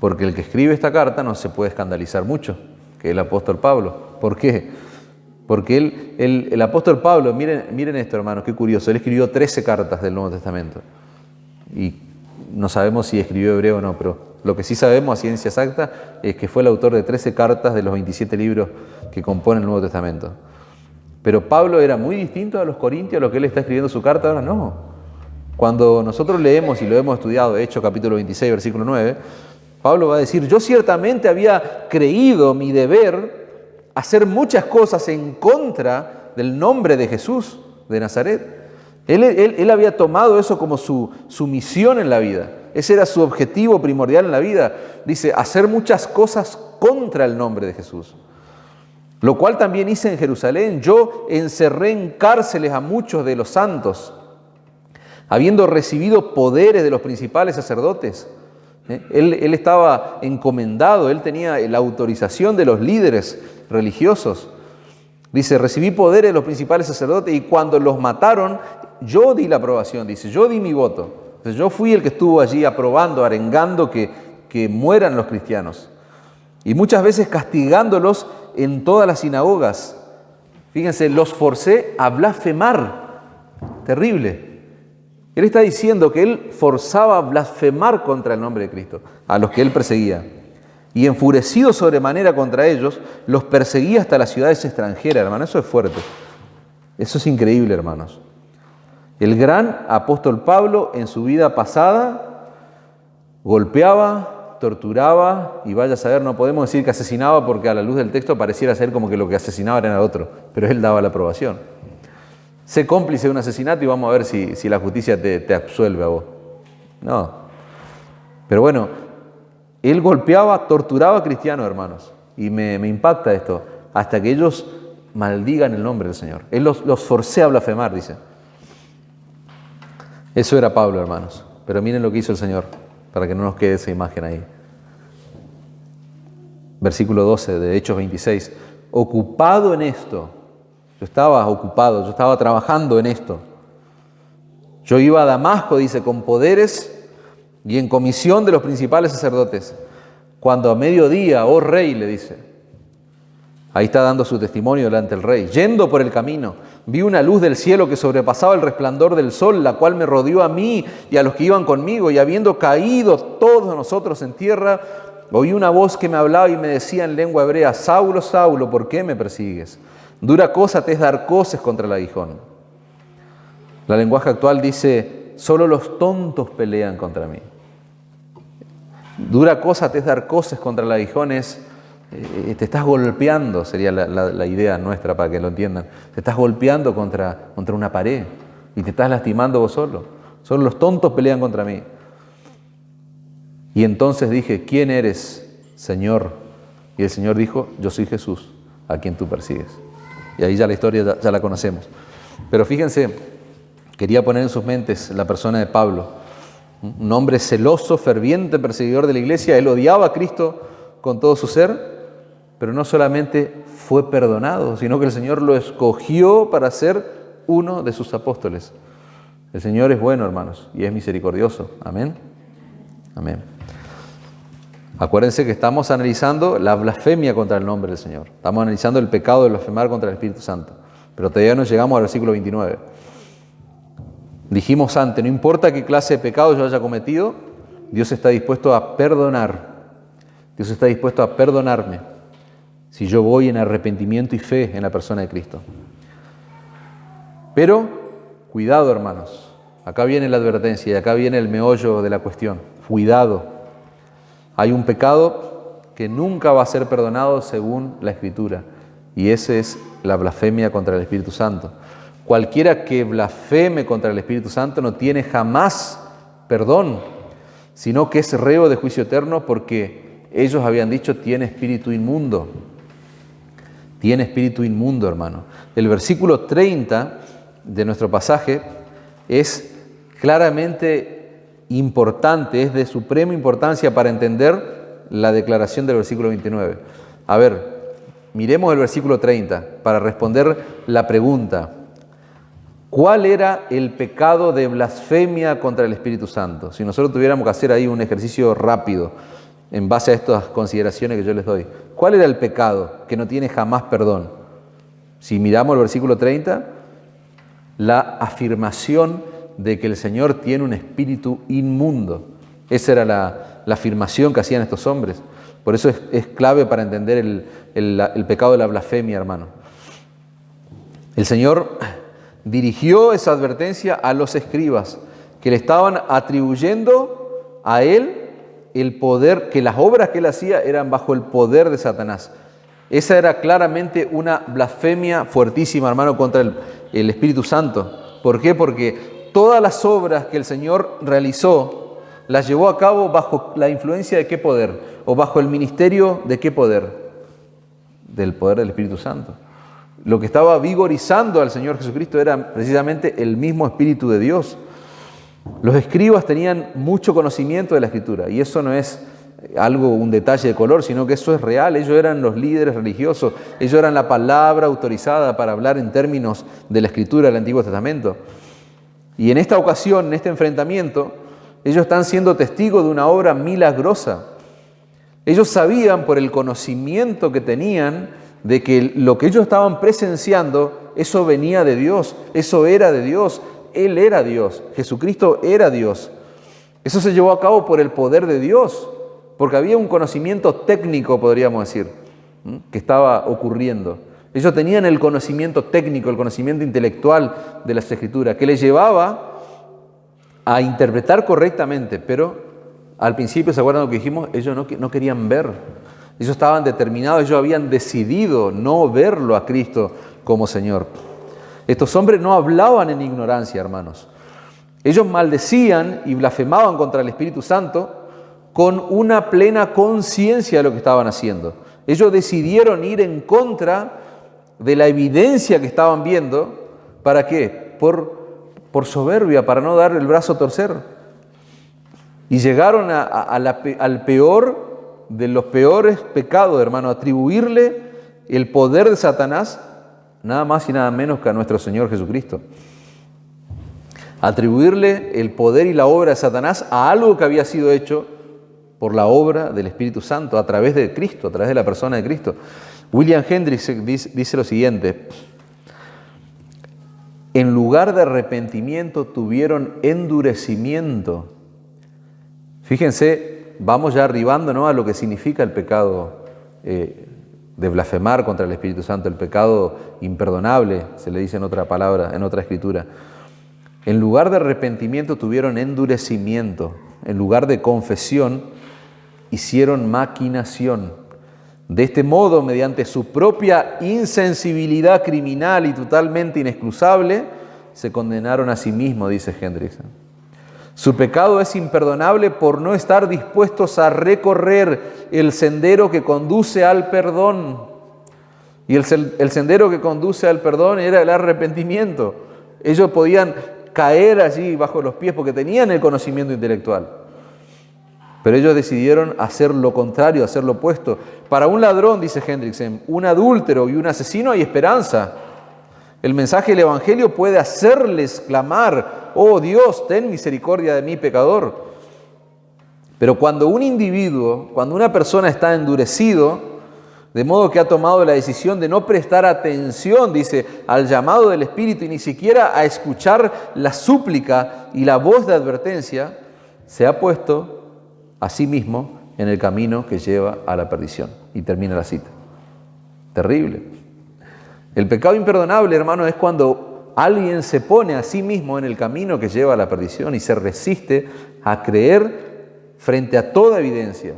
porque el que escribe esta carta no se puede escandalizar mucho, que es el apóstol Pablo. ¿Por qué? Porque el apóstol Pablo, miren esto, hermanos, qué curioso, él escribió 13 cartas del Nuevo Testamento. Y no sabemos si escribió hebreo o no, pero lo que sí sabemos a ciencia exacta es que fue el autor de 13 cartas de los 27 libros que componen el Nuevo Testamento. Pero Pablo era muy distinto a los corintios, a los que él está escribiendo su carta, ahora no. Cuando nosotros leemos y lo hemos estudiado, Hechos capítulo 26, versículo 9, Pablo va a decir, yo ciertamente había creído mi deber hacer muchas cosas en contra del nombre de Jesús de Nazaret. Él había tomado eso como su misión en la vida. Ese era su objetivo primordial en la vida. Dice, hacer muchas cosas contra el nombre de Jesús. Lo cual también hice en Jerusalén. Yo encerré en cárceles a muchos de los santos, habiendo recibido poderes de los principales sacerdotes. Él estaba encomendado, él tenía la autorización de los líderes religiosos. Dice, recibí poderes de los principales sacerdotes y cuando los mataron, yo di la aprobación, dice, yo di mi voto. Entonces, yo fui el que estuvo allí aprobando, arengando que mueran los cristianos. Y muchas veces castigándolos en todas las sinagogas. Fíjense, los forcé a blasfemar. Terrible. Él está diciendo que él forzaba a blasfemar contra el nombre de Cristo, a los que él perseguía. Y enfurecido sobremanera contra ellos, los perseguía hasta las ciudades extranjeras, hermano. Eso es fuerte. Eso es increíble, hermanos. El gran apóstol Pablo en su vida pasada golpeaba, torturaba y vaya a saber, no podemos decir que asesinaba porque a la luz del texto pareciera ser como que lo que asesinaba era otro, pero él daba la aprobación. Sé cómplice de un asesinato y vamos a ver si la justicia te absuelve a vos. No. Pero bueno, él golpeaba, torturaba a cristianos, hermanos. Y me impacta esto. Hasta que ellos maldigan el nombre del Señor. Él los forcé a blasfemar, dice. Eso era Pablo, hermanos. Pero miren lo que hizo el Señor, para que no nos quede esa imagen ahí. Versículo 12 de Hechos 26. Ocupado en esto. Yo estaba ocupado, yo estaba trabajando en esto. Yo iba a Damasco, dice, con poderes y en comisión de los principales sacerdotes. Cuando a mediodía, oh rey, le dice. Ahí está dando su testimonio delante del rey. Yendo por el camino, vi una luz del cielo que sobrepasaba el resplandor del sol, la cual me rodeó a mí y a los que iban conmigo. Y habiendo caído todos nosotros en tierra, oí una voz que me hablaba y me decía en lengua hebrea, Saulo, Saulo, ¿por qué me persigues? Dura cosa te es dar coces contra el aguijón. La lenguaje actual dice, solo los tontos pelean contra mí. Dura cosa te es dar coces contra el aguijón es, te estás golpeando, sería la idea nuestra para que lo entiendan. Te estás golpeando contra una pared y te estás lastimando vos solo. Solo los tontos pelean contra mí. Y entonces dije, ¿quién eres, Señor? Y el Señor dijo, yo soy Jesús, a quien tú persigues. Y ahí ya la historia ya la conocemos. Pero fíjense, quería poner en sus mentes la persona de Pablo, un hombre celoso, ferviente, perseguidor de la iglesia. Él odiaba a Cristo con todo su ser, pero no solamente fue perdonado, sino que el Señor lo escogió para ser uno de sus apóstoles. El Señor es bueno, hermanos, y es misericordioso. Amén. Amén. Acuérdense que estamos analizando la blasfemia contra el nombre del Señor. Estamos analizando el pecado de blasfemar contra el Espíritu Santo. Pero todavía no llegamos al versículo 29. Dijimos antes, no importa qué clase de pecado yo haya cometido, Dios está dispuesto a perdonar. Dios está dispuesto a perdonarme si yo voy en arrepentimiento y fe en la persona de Cristo. Pero, cuidado, hermanos. Acá viene la advertencia y acá viene el meollo de la cuestión. Cuidado. Hay un pecado que nunca va a ser perdonado según la Escritura, y ese es la blasfemia contra el Espíritu Santo. Cualquiera que blasfeme contra el Espíritu Santo no tiene jamás perdón. sino que es reo de juicio eterno porque ellos habían dicho, tiene espíritu inmundo. Tiene espíritu inmundo, hermano. El versículo 30 de nuestro pasaje es claramente importante, es de suprema importancia para entender la declaración del versículo 29. A ver, miremos el versículo 30 para responder la pregunta. ¿Cuál era el pecado de blasfemia contra el Espíritu Santo? Si nosotros tuviéramos que hacer ahí un ejercicio rápido en base a estas consideraciones que yo les doy. ¿Cuál era el pecado que no tiene jamás perdón? Si miramos el versículo 30, la afirmación de que el Señor tiene un espíritu inmundo. Esa era la afirmación que hacían estos hombres. Por eso es clave para entender el pecado de la blasfemia, hermano. El Señor dirigió esa advertencia a los escribas que le estaban atribuyendo a él el poder, que las obras que él hacía eran bajo el poder de Satanás. Esa era claramente una blasfemia fuertísima, hermano, contra el Espíritu Santo. ¿Por qué? Porque todas las obras que el Señor realizó las llevó a cabo bajo la influencia de qué poder, o bajo el ministerio de qué poder, del poder del Espíritu Santo. Lo que estaba vigorizando al Señor Jesucristo era precisamente el mismo Espíritu de Dios. Los escribas tenían mucho conocimiento de la Escritura, y eso no es un detalle de color, sino que eso es real. Ellos eran los líderes religiosos, ellos eran la palabra autorizada para hablar en términos de la Escritura del Antiguo Testamento. Y en esta ocasión, en este enfrentamiento, ellos están siendo testigos de una obra milagrosa. Ellos sabían por el conocimiento que tenían de que lo que ellos estaban presenciando, eso venía de Dios, eso era de Dios, Él era Dios, Jesucristo era Dios. Eso se llevó a cabo por el poder de Dios, porque había un conocimiento técnico, podríamos decir, que estaba ocurriendo. Ellos tenían el conocimiento técnico, el conocimiento intelectual de las Escrituras, que les llevaba a interpretar correctamente, pero al principio, ¿se acuerdan lo que dijimos? Ellos no querían ver. Ellos estaban determinados, ellos habían decidido no verlo a Cristo como Señor. Estos hombres no hablaban en ignorancia, hermanos. Ellos maldecían y blasfemaban contra el Espíritu Santo con una plena conciencia de lo que estaban haciendo. Ellos decidieron ir en contra de la evidencia que estaban viendo. ¿Para qué? Por soberbia, para no dar el brazo a torcer. Y llegaron al peor de los peores pecados, hermano, atribuirle el poder de Satanás nada más y nada menos que a nuestro Señor Jesucristo. Atribuirle el poder y la obra de Satanás a algo que había sido hecho por la obra del Espíritu Santo, a través de Cristo, a través de la persona de Cristo. William Hendricks dice lo siguiente: en lugar de arrepentimiento tuvieron endurecimiento. Fíjense, vamos ya arribando, ¿no?, a lo que significa el pecado de blasfemar contra el Espíritu Santo, el pecado imperdonable, se le dice en otra palabra, en otra escritura. En lugar de arrepentimiento tuvieron endurecimiento, en lugar de confesión hicieron maquinación. De este modo, mediante su propia insensibilidad criminal y totalmente inexcusable, se condenaron a sí mismos, dice Hendricks. Su pecado es imperdonable por no estar dispuestos a recorrer el sendero que conduce al perdón. Y el sendero que conduce al perdón era el arrepentimiento. Ellos podían caer allí bajo los pies porque tenían el conocimiento intelectual. Pero ellos decidieron hacer lo contrario, hacer lo opuesto. Para un ladrón, dice Hendrickson, un adúltero y un asesino hay esperanza. El mensaje del Evangelio puede hacerles clamar: oh Dios, ten misericordia de mí, pecador. Pero cuando un individuo, cuando una persona está endurecido, de modo que ha tomado la decisión de no prestar atención, dice, al llamado del Espíritu y ni siquiera a escuchar la súplica y la voz de advertencia, se ha puesto a sí mismo en el camino que lleva a la perdición. Y termina la cita. Terrible. El pecado imperdonable, hermano, es cuando alguien se pone a sí mismo en el camino que lleva a la perdición y se resiste a creer frente a toda evidencia,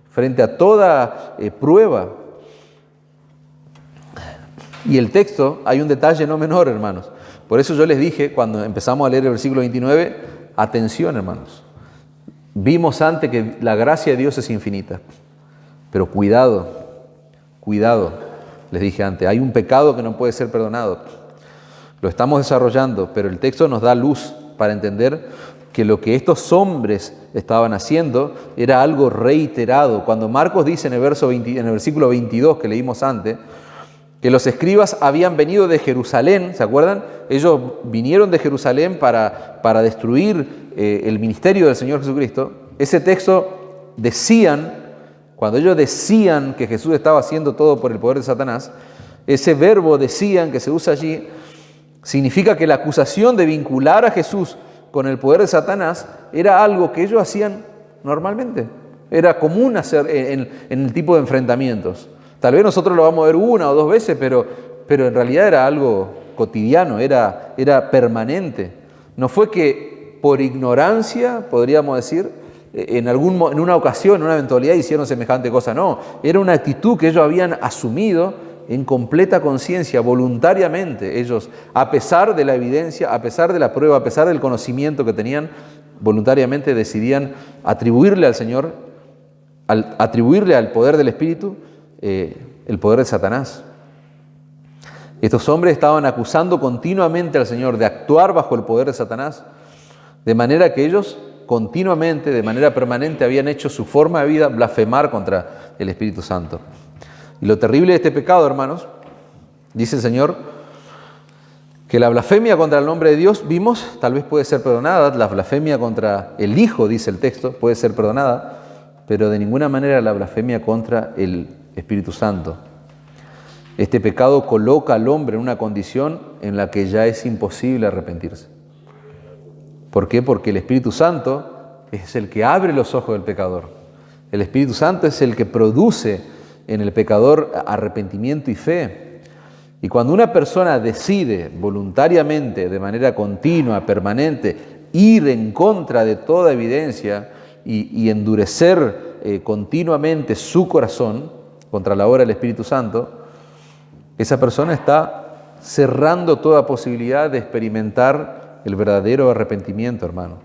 frente a toda prueba. Y el texto, hay un detalle no menor, hermanos. Por eso yo les dije, cuando empezamos a leer el versículo 29, atención, hermanos. Vimos antes que la gracia de Dios es infinita. Pero cuidado, les dije antes, hay un pecado que no puede ser perdonado. Lo estamos desarrollando, pero el texto nos da luz para entender que lo que estos hombres estaban haciendo era algo reiterado. Cuando Marcos dice en el versículo 22 que leímos antes, que los escribas habían venido de Jerusalén, ¿se acuerdan? Ellos vinieron de Jerusalén para destruir el ministerio del Señor Jesucristo. Ese texto cuando ellos decían que Jesús estaba haciendo todo por el poder de Satanás, ese verbo decían que se usa allí, significa que la acusación de vincular a Jesús con el poder de Satanás era algo que ellos hacían normalmente. Era común hacer en el tipo de enfrentamientos. Tal vez nosotros lo vamos a ver una o dos veces, pero en realidad era algo cotidiano, era permanente. No fue que por ignorancia, podríamos decir, en una ocasión, en una eventualidad hicieron semejante cosa. No, era una actitud que ellos habían asumido en completa conciencia, voluntariamente. Ellos, a pesar de la evidencia, a pesar de la prueba, a pesar del conocimiento que tenían, voluntariamente decidían atribuirle al Señor, atribuirle al poder del Espíritu, el poder de Satanás. Estos hombres estaban acusando continuamente al Señor de actuar bajo el poder de Satanás, de manera que ellos continuamente, de manera permanente, habían hecho su forma de vida blasfemar contra el Espíritu Santo. Y lo terrible de este pecado, hermanos, dice el Señor, que la blasfemia contra el nombre de Dios, vimos, tal vez puede ser perdonada, la blasfemia contra el Hijo, dice el texto, puede ser perdonada, pero de ninguna manera la blasfemia contra el Espíritu Santo. Este pecado coloca al hombre en una condición en la que ya es imposible arrepentirse. ¿Por qué? Porque el Espíritu Santo es el que abre los ojos del pecador. El Espíritu Santo es el que produce en el pecador arrepentimiento y fe. Y cuando una persona decide voluntariamente, de manera continua, permanente, ir en contra de toda evidencia y endurecer continuamente su corazón contra la obra del Espíritu Santo, esa persona está cerrando toda posibilidad de experimentar el verdadero arrepentimiento, hermano,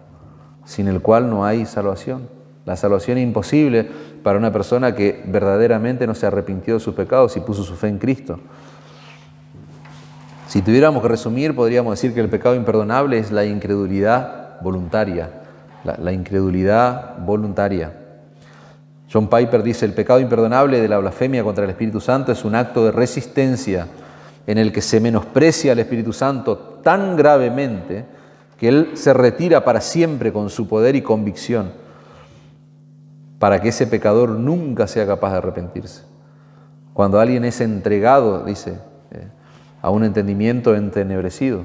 sin el cual no hay salvación. La salvación es imposible para una persona que verdaderamente no se arrepintió de sus pecados y puso su fe en Cristo. Si tuviéramos que resumir, podríamos decir que el pecado imperdonable es la incredulidad voluntaria. La incredulidad voluntaria. John Piper dice, el pecado imperdonable de la blasfemia contra el Espíritu Santo es un acto de resistencia en el que se menosprecia al Espíritu Santo tan gravemente que Él se retira para siempre con su poder y convicción, para que ese pecador nunca sea capaz de arrepentirse. Cuando alguien es entregado, dice, a un entendimiento entenebrecido.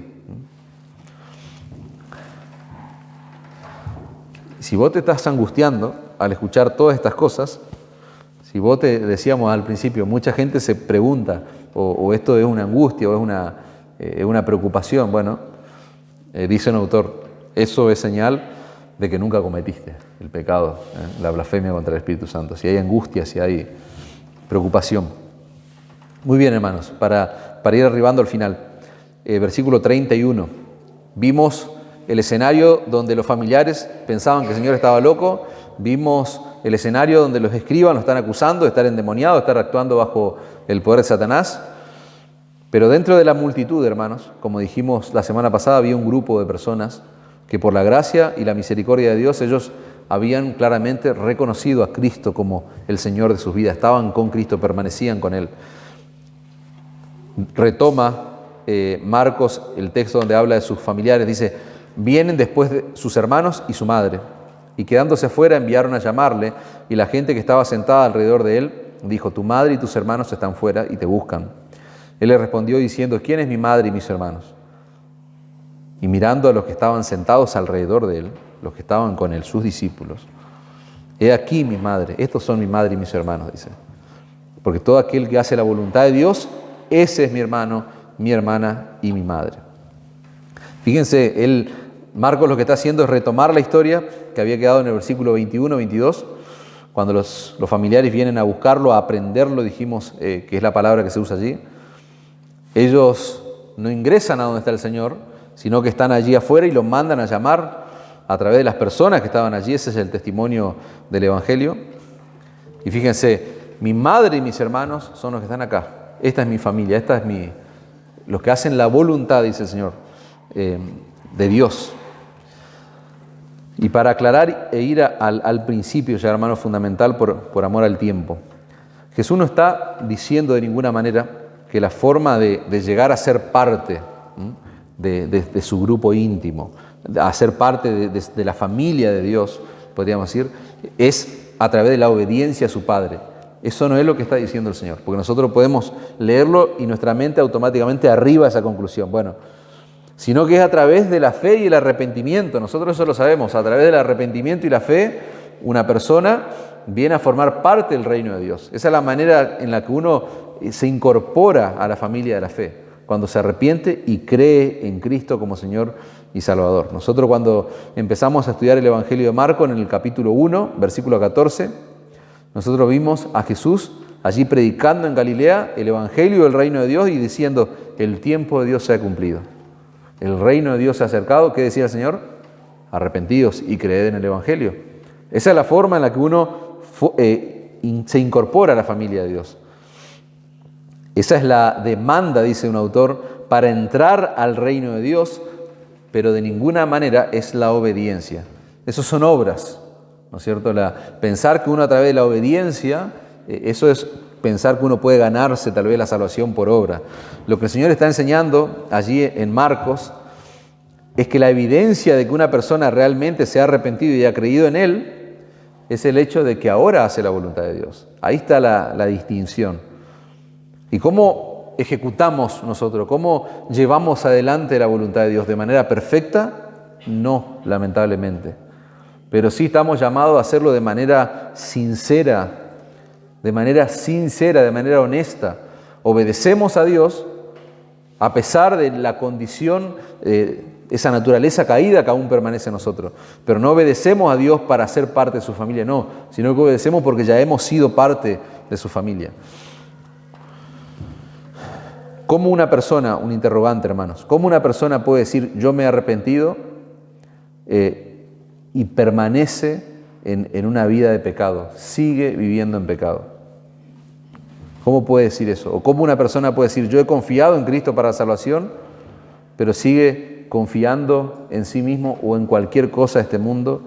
Si vos te estás angustiando al escuchar todas estas cosas, si vos decíamos al principio, mucha gente se pregunta, o esto es una angustia, o es una preocupación. Bueno, dice un autor, eso es señal de que nunca cometiste el pecado, la blasfemia contra el Espíritu Santo. Si hay angustia, si hay preocupación. Muy bien, hermanos, para ir arribando al final. Versículo 31. Vimos el escenario donde los familiares pensaban que el Señor estaba loco. Vimos el escenario donde los escribas lo están acusando de estar endemoniado, de estar actuando bajo el poder de Satanás. Pero dentro de la multitud, hermanos, como dijimos la semana pasada, había un grupo de personas que por la gracia y la misericordia de Dios, ellos habían claramente reconocido a Cristo como el Señor de sus vidas. Estaban con Cristo, permanecían con Él. Retoma Marcos el texto donde habla de sus familiares. Dice, vienen después de sus hermanos y su madre. Y quedándose afuera enviaron a llamarle, y la gente que estaba sentada alrededor de él dijo, tu madre y tus hermanos están fuera y te buscan. Él le respondió diciendo, ¿quién es mi madre y mis hermanos? Y mirando a los que estaban sentados alrededor de él, los que estaban con él, sus discípulos, he aquí mi madre, estos son mi madre y mis hermanos, dice. Porque todo aquel que hace la voluntad de Dios, ese es mi hermano, mi hermana y mi madre. Fíjense, Marcos lo que está haciendo es retomar la historia que había quedado en el versículo 21, 22, cuando los familiares vienen a buscarlo, a aprenderlo, dijimos que es la palabra que se usa allí. Ellos no ingresan a donde está el Señor, sino que están allí afuera y lo mandan a llamar a través de las personas que estaban allí. Ese es el testimonio del Evangelio. Y fíjense, mi madre y mis hermanos son los que están acá. Esta es mi familia, los que hacen la voluntad, dice el Señor, de Dios. Y para aclarar e ir al principio, ya hermano, fundamental por amor al tiempo. Jesús no está diciendo de ninguna manera que la forma de llegar a ser parte de su grupo íntimo, a ser parte de la familia de Dios, podríamos decir, es a través de la obediencia a su Padre. Eso no es lo que está diciendo el Señor, porque nosotros podemos leerlo y nuestra mente automáticamente arriba a esa conclusión. Bueno, sino que es a través de la fe y el arrepentimiento. Nosotros eso lo sabemos, a través del arrepentimiento y la fe, una persona viene a formar parte del reino de Dios. Esa es la manera en la que uno se incorpora a la familia de la fe, cuando se arrepiente y cree en Cristo como Señor y Salvador. Nosotros cuando empezamos a estudiar el Evangelio de Marcos en el capítulo 1, versículo 14, nosotros vimos a Jesús allí predicando en Galilea el Evangelio del reino de Dios y diciendo, el tiempo de Dios se ha cumplido. El reino de Dios se ha acercado. ¿Qué decía el Señor? Arrepentidos y creed en el Evangelio. Esa es la forma en la que uno se incorpora a la familia de Dios. Esa es la demanda, dice un autor, para entrar al reino de Dios, pero de ninguna manera es la obediencia. Esos son obras, ¿no es cierto? Pensar que uno a través de la obediencia, eso es pensar que uno puede ganarse tal vez la salvación por obra. Lo que el Señor está enseñando allí en Marcos es que la evidencia de que una persona realmente se ha arrepentido y ha creído en Él es el hecho de que ahora hace la voluntad de Dios. Ahí está la distinción. ¿Y cómo ejecutamos nosotros? ¿Cómo llevamos adelante la voluntad de Dios? ¿De manera perfecta? No, lamentablemente. Pero sí estamos llamados a hacerlo de manera sincera, de manera honesta. Obedecemos a Dios a pesar de la condición, esa naturaleza caída que aún permanece en nosotros. Pero no obedecemos a Dios para ser parte de su familia, no, sino que obedecemos porque ya hemos sido parte de su familia. ¿Cómo una persona, un interrogante hermanos, cómo una persona puede decir yo me he arrepentido y permanece en una vida de pecado, sigue viviendo en pecado? ¿Cómo puede decir eso? ¿O cómo una persona puede decir yo he confiado en Cristo para la salvación, pero sigue confiando en sí mismo o en cualquier cosa de este mundo?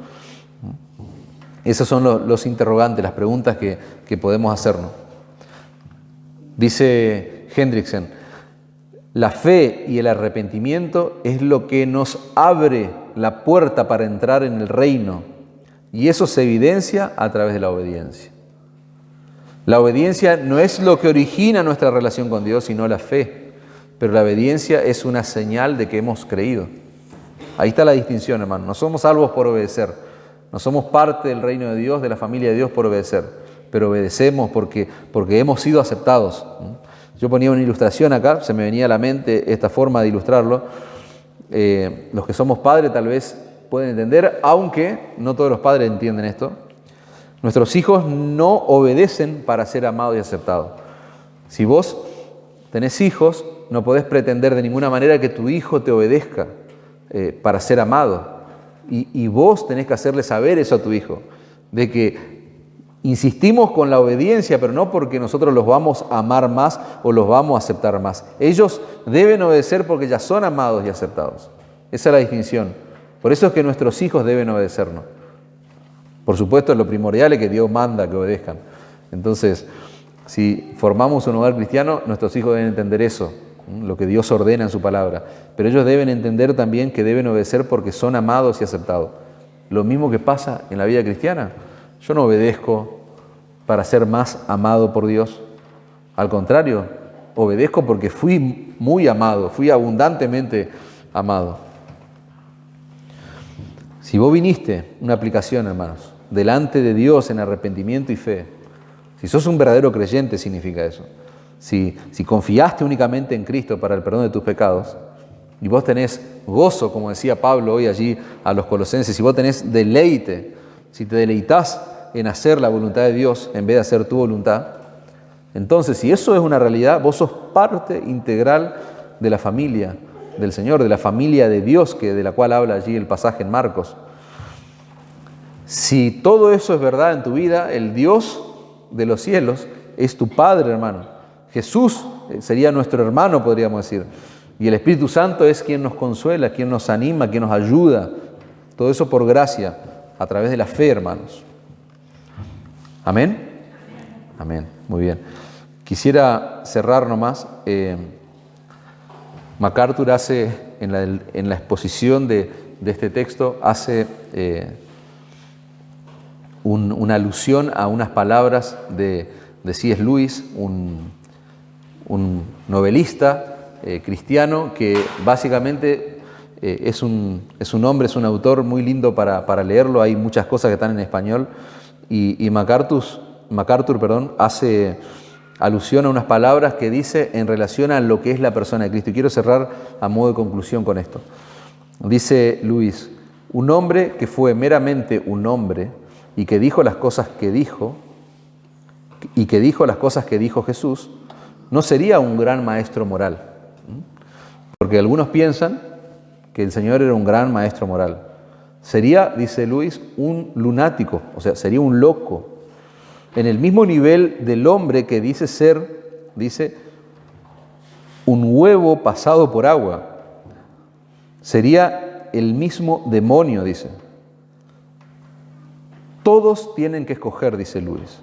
Esos son los interrogantes, las preguntas que podemos hacernos. Dice Hendriksen, la fe y el arrepentimiento es lo que nos abre la puerta para entrar en el reino, y eso se evidencia a través de la obediencia. La obediencia no es lo que origina nuestra relación con Dios, sino la fe. Pero la obediencia es una señal de que hemos creído. Ahí está la distinción, hermano. No somos salvos por obedecer. No somos parte del reino de Dios, de la familia de Dios por obedecer. Pero obedecemos porque hemos sido aceptados. Yo ponía una ilustración acá, se me venía a la mente esta forma de ilustrarlo. Los que somos padres tal vez pueden entender, aunque no todos los padres entienden esto. Nuestros hijos no obedecen para ser amados y aceptados. Si vos tenés hijos, no podés pretender de ninguna manera que tu hijo te obedezca para ser amado. Y vos tenés que hacerle saber eso a tu hijo, de que insistimos con la obediencia, pero no porque nosotros los vamos a amar más o los vamos a aceptar más. Ellos deben obedecer porque ya son amados y aceptados. Esa es la distinción. Por eso es que nuestros hijos deben obedecernos. Por supuesto, lo primordial es que Dios manda que obedezcan. Entonces, si formamos un hogar cristiano, nuestros hijos deben entender eso, lo que Dios ordena en su palabra. Pero ellos deben entender también que deben obedecer porque son amados y aceptados. Lo mismo que pasa en la vida cristiana. Yo no obedezco para ser más amado por Dios. Al contrario, obedezco porque fui muy amado, fui abundantemente amado. Si vos viniste, una aplicación, hermanos, delante de Dios en arrepentimiento y fe, si sos un verdadero creyente, significa eso. Si confiaste únicamente en Cristo para el perdón de tus pecados, y vos tenés gozo, como decía Pablo hoy allí a los colosenses, si vos tenés deleite, si te deleitás en hacer la voluntad de Dios en vez de hacer tu voluntad, entonces si eso es una realidad, vos sos parte integral de la familia del Señor, de la familia de Dios, de la cual habla allí el pasaje en Marcos. Si todo eso es verdad en tu vida, el Dios de los cielos es tu Padre, hermano. Jesús sería nuestro hermano, podríamos decir. Y el Espíritu Santo es quien nos consuela, quien nos anima, quien nos ayuda. Todo eso por gracia, a través de la fe, hermanos. ¿Amén? Amén. Muy bien. Quisiera cerrar nomás. MacArthur hace, en la exposición de este texto, hace una alusión a unas palabras de C.S. Lewis, un novelista cristiano que básicamente es un hombre, es un autor muy lindo para leerlo. Hay muchas cosas que están en español y MacArthur, hace alusión a unas palabras que dice en relación a lo que es la persona de Cristo. Y quiero cerrar a modo de conclusión con esto. Dice Lewis: un hombre que fue meramente un hombre y que dijo las cosas que dijo, Jesús, no sería un gran maestro moral. Porque algunos piensan que el Señor era un gran maestro moral. Sería, dice Lewis, un lunático, o sea, sería un loco. En el mismo nivel del hombre que dice ser, un huevo pasado por agua. Sería el mismo demonio, dice. Todos tienen que escoger, dice Lewis.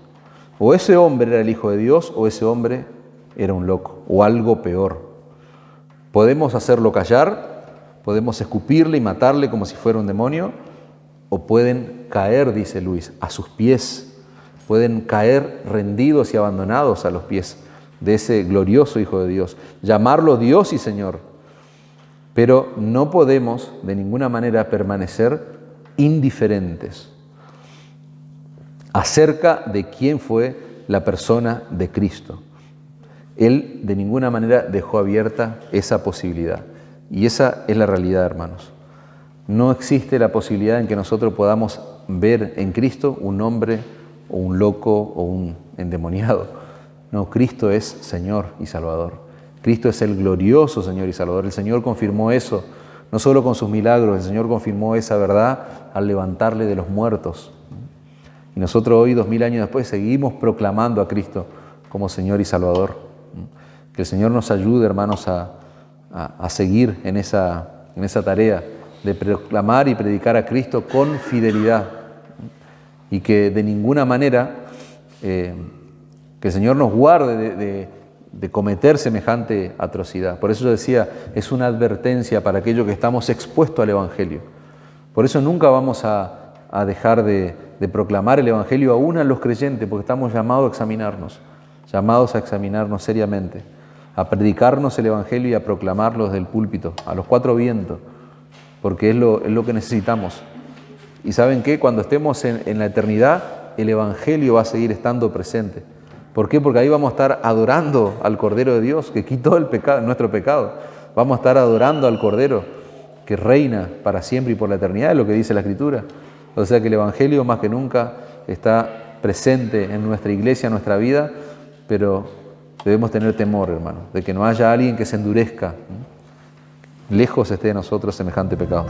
O ese hombre era el Hijo de Dios o ese hombre era un loco o algo peor. Podemos hacerlo callar, podemos escupirle y matarle como si fuera un demonio, o pueden caer, dice Lewis, a sus pies. Pueden caer rendidos y abandonados a los pies de ese glorioso Hijo de Dios. Llamarlo Dios y Señor. Pero no podemos de ninguna manera permanecer indiferentes acerca de quién fue la persona de Cristo. Él de ninguna manera dejó abierta esa posibilidad. Y esa es la realidad, hermanos. No existe la posibilidad en que nosotros podamos ver en Cristo un hombre o un loco o un endemoniado. No, Cristo es Señor y Salvador. Cristo es el glorioso Señor y Salvador. El Señor confirmó eso, no solo con sus milagros, el Señor confirmó esa verdad al levantarle de los muertos. Y nosotros hoy, 2000 años después, seguimos proclamando a Cristo como Señor y Salvador. Que el Señor nos ayude, hermanos, a seguir en esa tarea de proclamar y predicar a Cristo con fidelidad. Y que de ninguna manera, que el Señor nos guarde de cometer semejante atrocidad. Por eso yo decía, es una advertencia para aquellos que estamos expuestos al Evangelio. Por eso nunca vamos a dejar de proclamar el Evangelio aún a los creyentes, porque estamos llamados a examinarnos seriamente, a predicarnos el Evangelio y a proclamarlo desde el púlpito, a los cuatro vientos, porque es lo que necesitamos. Y ¿saben qué? Cuando estemos en la eternidad, el Evangelio va a seguir estando presente. ¿Por qué? Porque ahí vamos a estar adorando al Cordero de Dios, que quitó nuestro pecado. Vamos a estar adorando al Cordero, que reina para siempre y por la eternidad, es lo que dice la Escritura. O sea que el Evangelio más que nunca está presente en nuestra iglesia, en nuestra vida, pero debemos tener temor, hermano, de que no haya alguien que se endurezca. Lejos esté de nosotros semejante pecado.